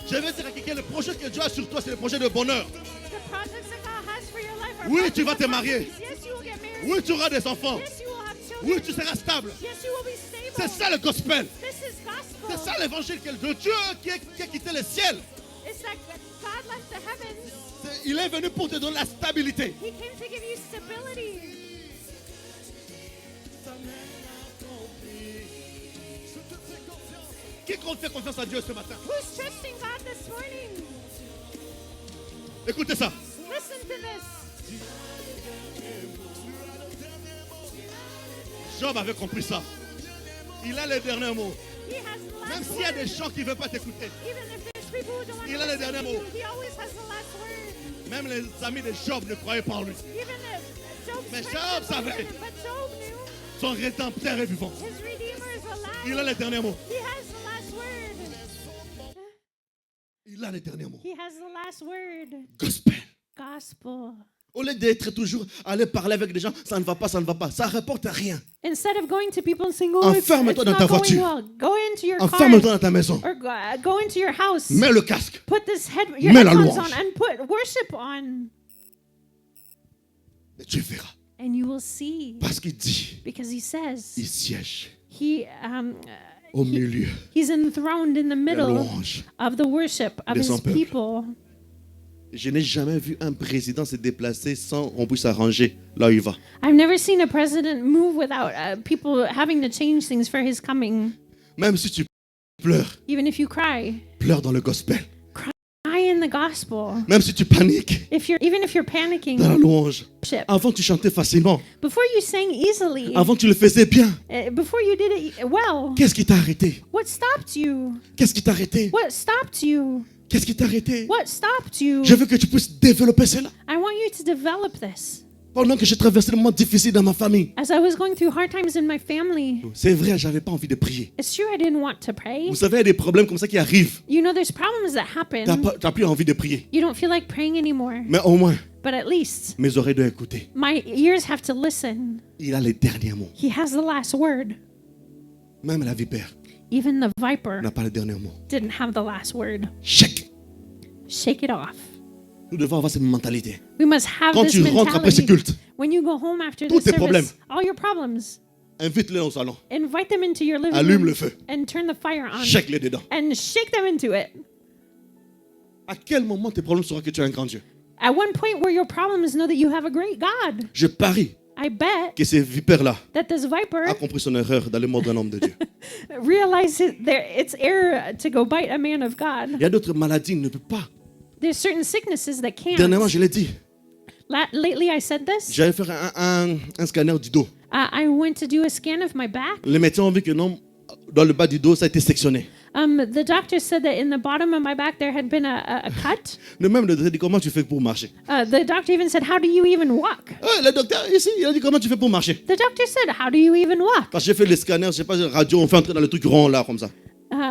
Je vais dire à quelqu'un, le projet que Dieu a sur toi, c'est le projet de bonheur.
The projects that God has for your life are
Oui,
projects
tu vas
of
te marier.
happiness. Yes, you will get married.
Oui, tu auras des enfants.
Yes, you will have
Oui,
children.
tu seras stable.
Yes, you will be stable.
C'est ça le gospel.
This is gospel.
C'est ça l'évangile de Dieu qui a quitté le ciel.
It's that God left the heavens.
Il est venu pour te donner la stabilité.
He came to give you stability.
Quiconque fait confiance à Dieu ce matin.
Who's trusting God this morning?
Écoutez ça.
Listen to this.
Job avait compris ça. Il a le dernier mot.
He has the
Même
last
s'il y a
word.
des gens qui ne veulent pas t'écouter.
Even if there's people who don't want
Il
to
a le
listen
dernier
to
mot.
you, he always has the last word.
Même les amis de Job ne croyaient pas en lui.
Even if Job's
Mais
friends
Job
didn't
savait.
believe him, but Job knew
Son rédempteur est vivant.
his Redeemer is alive.
Il a le dernier mot.
He has the last word.
Il a le dernier mot.
He has the last word.
Gospel.
Gospel.
Au lieu d'être toujours aller parler avec des gens, ça ne va pas, ça ne va pas. Ça ne rapporte à rien.
Instead of going to people and saying, oh, it's
Enferme-toi dans
not
ta
going
voiture.
well, go into your car
Enferme-toi dans ta maison.
or go into your house.
Mets le casque.
Put your
Mets la
headphones
louange.
on and put worship on.
Et tu verras.
And you will see.
Parce qu'il dit,
Because he says
il siège
he
au milieu
he's enthroned in the
de la
middle
louange.
of the worship of
de
his
son peuple.
people.
Je n'ai jamais vu un président se déplacer sans qu'on puisse s'arranger là où il va.
I've never seen a president move without people having to change things for his coming.
Même si tu pleures,
Even if you cry,
pleure dans le gospel.
cry in the gospel.
Même si tu paniques
Even if you're panicking,
dans la louange.
worship.
Avant, tu chantais facilement.
Before you sang easily,
Avant, tu le faisais bien.
before you did it well,
Qu'est-ce qui t'a arrêté?
what stopped you?
Qu'est-ce qui t'a arrêté?
What stopped you?
Qu'est-ce qui t'a arrêté?
What stopped you?
Je veux que tu puisses développer cela.
I want you to develop this.
Pendant que j'ai traversé des moments difficiles dans ma famille.
As I was going through hard times in my family,
C'est vrai, j'avais pas envie de prier.
it's true I didn't want to pray.
Vous savez, il y a des problèmes comme ça qui arrivent.
You know, there's problems that happen.
T'as plus envie de prier.
You don't feel like praying anymore.
Mais au moins,
But at least
mes oreilles doivent écouter.
my ears have to listen.
Il a les derniers mots.
He has the last word.
Même la vipère
Even the viper
n'a pas le dernier mot.
didn't have the last word.
Chèque.
Shake it off.
Nous devons avoir cette mentalité.
We must have
Quand
this
tu rentres après ce
mentality.
culte,
When you go home after
tous
the
tes
service,
problèmes.
all your problems,
invite-les au salon.
invite them into your living
Allume
room
le feu.
and turn the fire on
Chèque-les dedans.
and shake them into it.
À quel moment tes problèmes sauront que tu es un grand Dieu?
At one point where your problems know that you have a great God.
Je parie
I bet
que ces vipères-là
that this viper
a compris son erreur d'aller mordre un homme de Dieu.
realizes its error to go bite a man of God.
Il y a d'autres maladies, il ne peut pas.
There's certain sicknesses that can't.
Dernièrement, je l'ai dit.
Lately I said this.
J'allais faire un scanner du dos.
I went to do a scan of my back.
Les médecins ont vu que non, dans le bas du dos, ça a été sectionné.
The doctor said that in the bottom of my back there had been a cut.
Le même le docteur dit comment tu fais pour marcher.
The doctor even said, how do you even walk?
Le docteur ici, il a dit comment tu fais pour marcher.
The doctor said, how do you even walk?
Parce que j'ai fait les scanners, je sais pas, radio, on fait entrer dans le truc rond là, comme ça.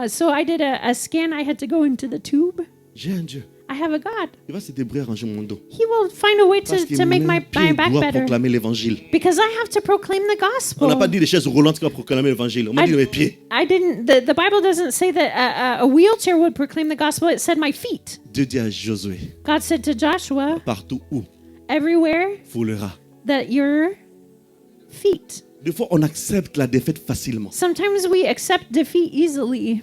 So I did a scan. I had to go into the tube.
J'ai un Dieu.
I have a God.
Il va se débrouiller à ranger mon dos.
He will find a way
Parce que
to make my
pied
back
doit
better.
proclamer l'évangile.
Because I have to proclaim the
On n'a pas
gospel.
dit les chaises roulantes qui vont proclamer l'évangile. On m'a dit mes pieds.
I didn't. The Bible doesn't say that a wheelchair would proclaim the gospel. It said my feet.
Dieu dit à Josué,
God said to Joshua,
partout où
everywhere
foulera.
that your feet.
Des fois, on accepte la défaite facilement.
Sometimes we accept defeat easily.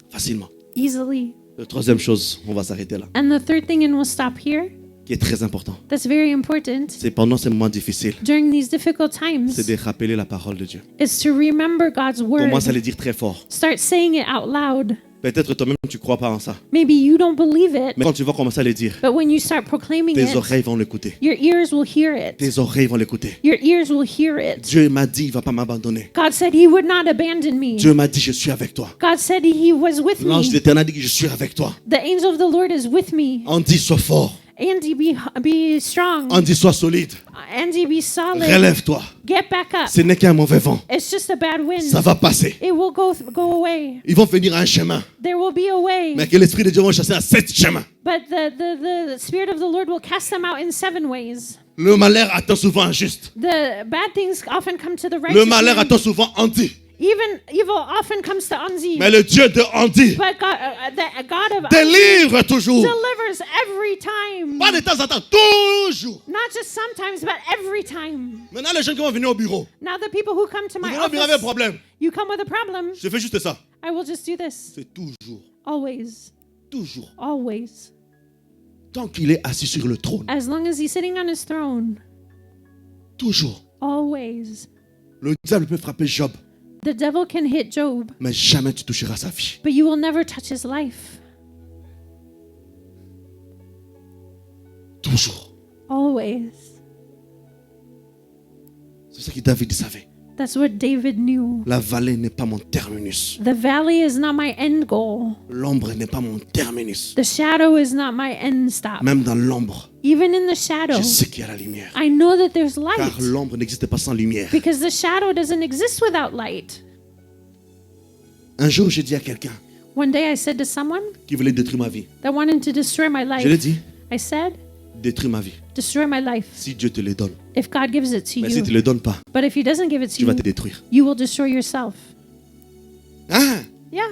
Facilement.
Easily.
La troisième chose, on va s'arrêter là,
And the third thing, and we'll stop here,
qui est très important.
that's very important
C'est pendant ces moments difficiles,
during these difficult
c'est
times,
de rappeler la parole de Dieu.
is to remember God's word.
Commence à le dire très fort.
Start saying it out loud.
Peut-être toi-même, tu ne crois pas en ça.
Maybe you don't believe it,
Mais quand tu vas commencer à le dire,
but when you start proclaiming
tes
it,
oreilles vont l'écouter.
your ears will hear it.
Tes oreilles vont l'écouter.
Your ears will hear it.
Dieu m'a dit, il ne va pas m'abandonner.
God said he would not abandon me.
Dieu m'a dit, je suis avec toi.
God said he was with
L'ange
me.
d'Éternel dit, je suis avec toi.
The angel of the Lord is with me.
Andy, sois fort.
Andy, be strong.
Andy, sois solide.
Andy, be solid.
Relève-toi.
Get back up.
Ce n'est qu'un mauvais vent.
It's just a bad wind.
Ça va passer.
It will go away.
Ils vont venir à un chemin.
There will be a way.
Mais que l'Esprit de Dieu va chasser à 7 chemins.
But the Spirit of the Lord will cast them out in 7 ways.
Le malheur attend souvent un juste.
The bad things often come to the
Le
righteous
malheur
man.
attend souvent Andy.
Even evil often comes to Anzi.
Mais le Dieu de Andy
But God, the God of Anzi
délivre toujours.
delivers every time.
Pas de temps en temps, toujours.
Not just sometimes, but every time.
Maintenant, les gens qui vont venir au bureau,
Now the people who come to
ils
my
vont venir avec un
office,
problème.
you come with a problem,
Je fais juste ça.
I will just do this.
C'est toujours,
Always.
toujours.
Always.
Tant qu'il est assis sur le trône,
As long as he's sitting on his throne.
toujours.
Always.
Le diable peut frapper Job,
The devil can hit Job,
mais jamais tu toucheras sa vie.
but you will never touch his life.
Toujours.
Always.
C'est ça que David savait.
That's what David knew.
La vallée n'est pas mon terminus.
The valley is not my end goal.
L'ombre n'est pas mon terminus.
The shadow is not my end stop.
Même dans l'ombre,
Even in the shadow,
je sais qu'il y a la lumière.
I know that there's
Car
light.
l'ombre n'existe pas sans lumière.
Because the shadow doesn't exist without light.
Un jour, j'ai dit à quelqu'un
One day I said to someone
qui voulait détruire ma vie.
that wanted to destroy my
Je l'ai
life,
dit,
I said,
détruis ma vie.
destroy my life
Si Dieu te le donne.
if God gives it to
Mais si tu ne
you.
le donnes pas,
But if he doesn't give it to
tu vas
you,
te détruire.
you will destroy yourself.
Hein?
Yeah.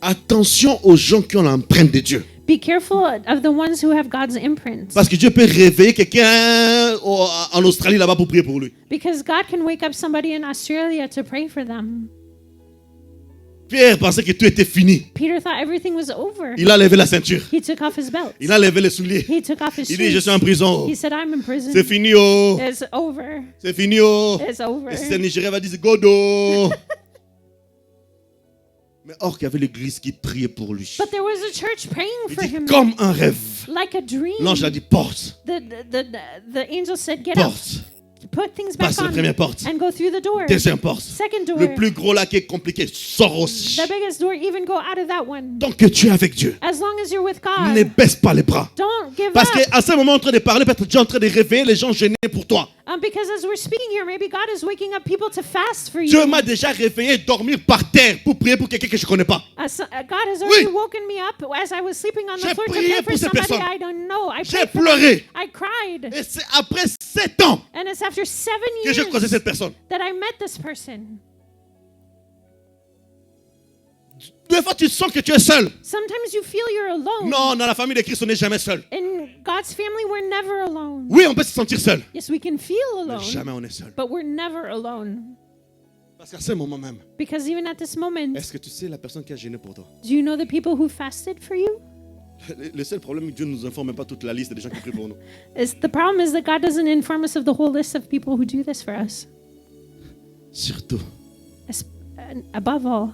Attention aux gens qui ont l'empreinte de Dieu.
Be careful of the ones who have God's imprint.
Parce que Dieu peut réveiller quelqu'un en Australie là-bas pour prier pour lui.
Because God can wake up somebody in Australia to pray for them.
Pierre pensait que tout était fini.
Peter thought everything was over.
Il a levé la ceinture.
He took off his belt.
Il a levé les souliers.
He took off his
Il dit, je
shoes.
suis en prison.
He said, I'm in prison.
C'est fini, oh.
It's over.
C'est fini, oh.
It's over.
Et si c'est Nigérien va dire, c'est Godo. Mais or qu'il y avait l'église qui priait pour lui.
But there was a church praying
Il
for
dit,
him
comme un rêve.
like a dream.
L'ange a dit, porte.
The angel said, get up,
Porte.
put things back
Passe la
on,
première porte.
and go through the door.
Deuxième porte.
Second door.
Le plus gros là qui est compliqué, sors aussi.
The biggest door, even go out of that one.
Tant que tu es avec Dieu,
As long as you're with
ne
God,
baisse pas les bras.
don't give
Parce
up.
qu'à ce moment, en train de parler, peut-être Dieu est en train de réveiller les gens gênés pour toi.
Because as we're speaking here, maybe God is waking up people to fast for
Dieu
you.
m'a déjà réveillé dormir par terre pour prier pour quelqu'un que je ne connais pas.
God has already
Oui.
woken me up as I was sleeping on the
J'ai
floor to
prié
pray
pour
for
ces
somebody
personnes.
I don't know. I
J'ai
prayed for
pleuré.
them. I cried.
Et c'est après 7 ans
And it's after 7
que j'ai croisé
years
cette personne.
that I met this person.
Des fois, tu sens que tu es seul.
Sometimes you feel you're alone.
Non, dans la famille de Christ, on n'est jamais seul.
In God's family, we're never alone.
Oui, on peut se sentir seul.
Yes, we can feel
Mais
alone,
jamais on est seul.
but we're never alone.
Parce qu'à ce moment même,
Because even at this moment,
est-ce que tu sais la personne qui a gêné pour toi?
do you know the people who fasted for you?
Le seul problème, c'est que Dieu ne nous informe même pas toute la liste des gens qui prient pour nous.
The problem is that God doesn't inform us of the whole list of people who do this for us.
Surtout,
Above all,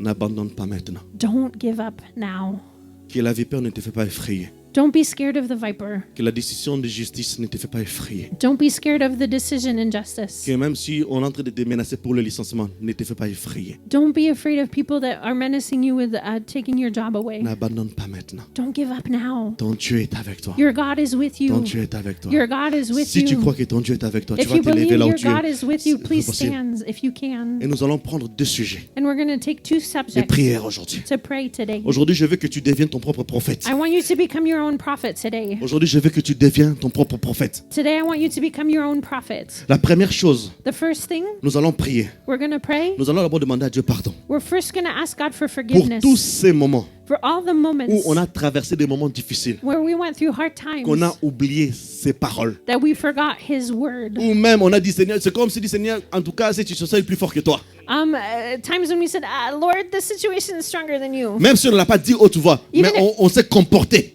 n'abandonne pas maintenant.
don't give up now.
Que la vipère ne te fait pas effrayer.
Don't be scared of the viper.
Que la décision de justice ne te fait pas effrayer.
Don't be scared of the decision in justice.
Que même si on est en train de te menacer pour le licenciement, ne te fait pas effrayer.
Don't be afraid of people that are menacing you with taking your job away.
N'abandonne pas maintenant.
Don't give up now.
Ton Dieu est avec toi.
Your God is with
Ton
you.
Dieu est avec toi.
Your God is with
Si tu
you.
crois que ton Dieu est avec toi, tu
If
vas
you
te lever
believe
là où
your
tu es.
God is with you, please
possible.
stand if you can.
Et nous allons prendre 2 sujets
And we're going to take 2
de
subjects
prière aujourd'hui.
to pray today.
Aujourd'hui, je veux que tu deviennes ton propre prophète.
I want you to become your own prophet today.
Aujourd'hui, je veux que tu deviennes ton propre prophète.
Today, I want you to become your own prophet.
La première chose,
The first thing,
nous allons prier.
we're going to pray.
Nous allons d'abord demander à Dieu pardon
We're first going to ask God for
pour
forgiveness
tous ces moments
for all the
où
moments
on a traversé des moments difficiles,
where we went through hard
qu'on a
times,
oublié ses paroles.
that we forgot His word.
Ou même on a dit Seigneur, c'est comme si dit Seigneur, en tout cas, cette situation est plus fort que toi.
Times when we said, Lord, the situation is stronger than you.
Même si on ne l'a pas dit haute voix, mais
Even
on s'est comporté.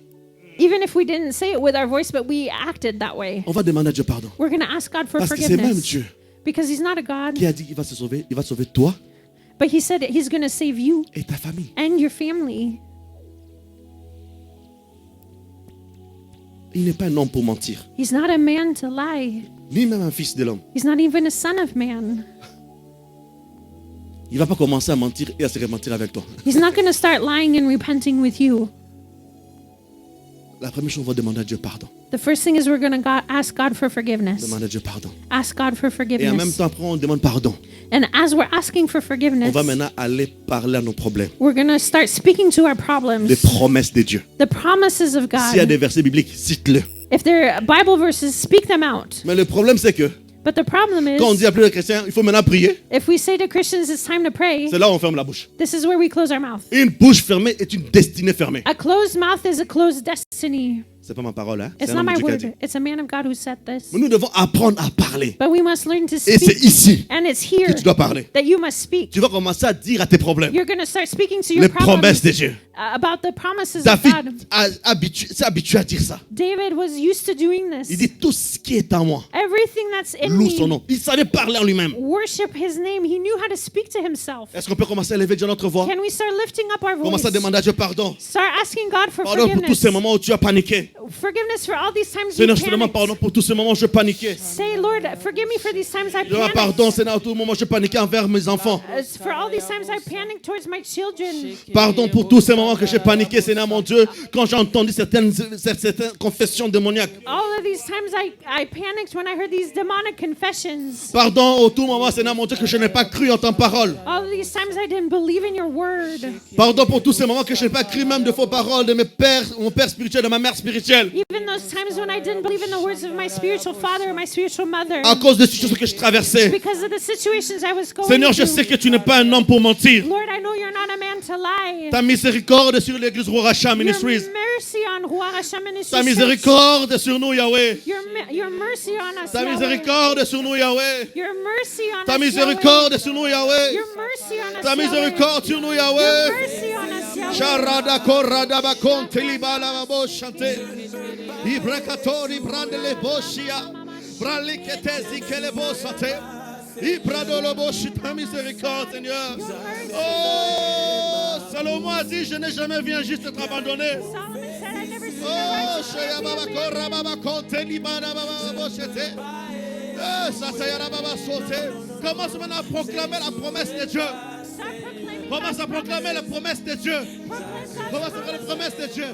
Even if we didn't say it with our voice, but we acted that way.
On va demander à Dieu pardon.
We're going to ask God for
Parce que c'est même
forgiveness.
Dieu
Because He's not a God,
qui a dit qu'il va se sauver. Il va sauver toi
but He said He's going to save you
et ta famille.
and your family.
Il n'est pas un homme pour mentir,
He's not a man to lie.
ni même un fils de l'homme.
He's not even a son of man.
Il ne va pas commencer à mentir et à se rementir avec toi.
He's not going to start lying and repenting with you.
La première chose, on va demander à Dieu pardon.
The first thing is we're going to ask God for forgiveness.
Demander à Dieu pardon.
Ask God for
Et en même
forgiveness.
temps, après, on demande pardon.
And as we're asking for
On
forgiveness,
va maintenant aller parler à nos problèmes.
we're going to start speaking to our
Les
problems,
promesses de Dieu.
the promises of
S'il y a
God.
des versets bibliques, cite-le.
If there are Bible verses, speak them out.
Mais le problème, c'est que
But the problem
quand on
is,
dit appeler les chrétiens, il faut maintenant prier.
if we say to Christians it's time to pray,
C'est là où on ferme la bouche.
this is where we close our mouth.
Une bouche fermée est une destinée fermée.
A closed mouth is a closed destiny.
C'est pas ma parole, hein?
It's
C'est un
not
homme
my
de Dieu qui a dit.
word. It's a man of God who said this.
Mais nous devons apprendre à parler.
But we must learn to
Et c'est
speak.
ici
And it's
que
here
tu dois parler.
that you must speak.
Tu vas commencer à dire à tes problèmes
You're going to start speaking to your
les promesses
problems
de Dieu.
about the promises of
David
God.
s'est habitué à dire ça.
David was used to doing
Il
this.
dit tout ce qui est en moi,
Everything that's in
loue son
me,
nom. Il savait parler en lui-même.
worship His name. He knew how to speak to Himself.
Est-ce qu'on peut commencer à élever déjà notre voix?
Can we start lifting up our
Commencer à
voice?
demander à Dieu pardon.
Start asking God for
Pardon pour tous ces
forgiveness.
moments où tu as paniqué.
Forgiveness for all these times you
Seigneur, je te demande pardon
panicked.
pour tous ces moments où je paniquais.
Say, Lord, forgive me for these times I
Je demande pardon,
panicked.
Seigneur, à tout moment où je paniquais envers mes enfants.
For all these times I panicked towards my children.
Pardon pour tous ces moments que j'ai paniqué, Seigneur mon Dieu, quand j'ai entendu certaines confessions démoniaques.
All of these times I panicked when I heard these demonic confessions.
Pardon au tout moment, Seigneur mon Dieu, que je n'ai pas cru en ta parole.
All of these times I didn't believe in your word.
Pardon pour tous ces moments que je n'ai pas cru même de faux paroles de mon père spirituel, de ma mère spirituelle.
Even those times when I didn't believe in the words of my spiritual father or my spiritual mother.
À cause des situations que je traversais.
Because of the situations I was going
Seigneur, je
through.
sais que tu n'es pas un homme pour mentir.
Lord, I know you're not a man to lie.
Ta miséricorde sur l'église Roracha
Your
Ministries.
mercy on Huarasha Ministries.
Ta miséricorde sur nous, Yahweh.
Your mercy on us,
Ta
Yahweh.
miséricorde sur nous, Yahweh.
Your mercy on
Ta
us,
miséricorde sur nous,
Yahweh.
Yahweh.
Your mercy on us,
Ta
Yahweh.
miséricorde sur nous,
Your
Yahweh.
mercy on us, Yahweh.
Sharada korada bakonte libala babo chante. Ibrakatori brandele boshia. Bralikete zikele bosate. Ibradolo boshi ta miséricorde, Seigneur. Oh, Salomon a dit, je n'ai jamais vu un juste être abandonné.
Solomon said, I never seen
Oh,
a righteous
Shaya Baba Kora Baba Konte Libana Baba Boshete. Ça Sayara Baba Sote. Commence maintenant à proclamer la promesse de Dieu.
Start proclaiming
Commence à proclamer la promesse de Dieu.
God's
Commence à proclamer la promesse de Dieu.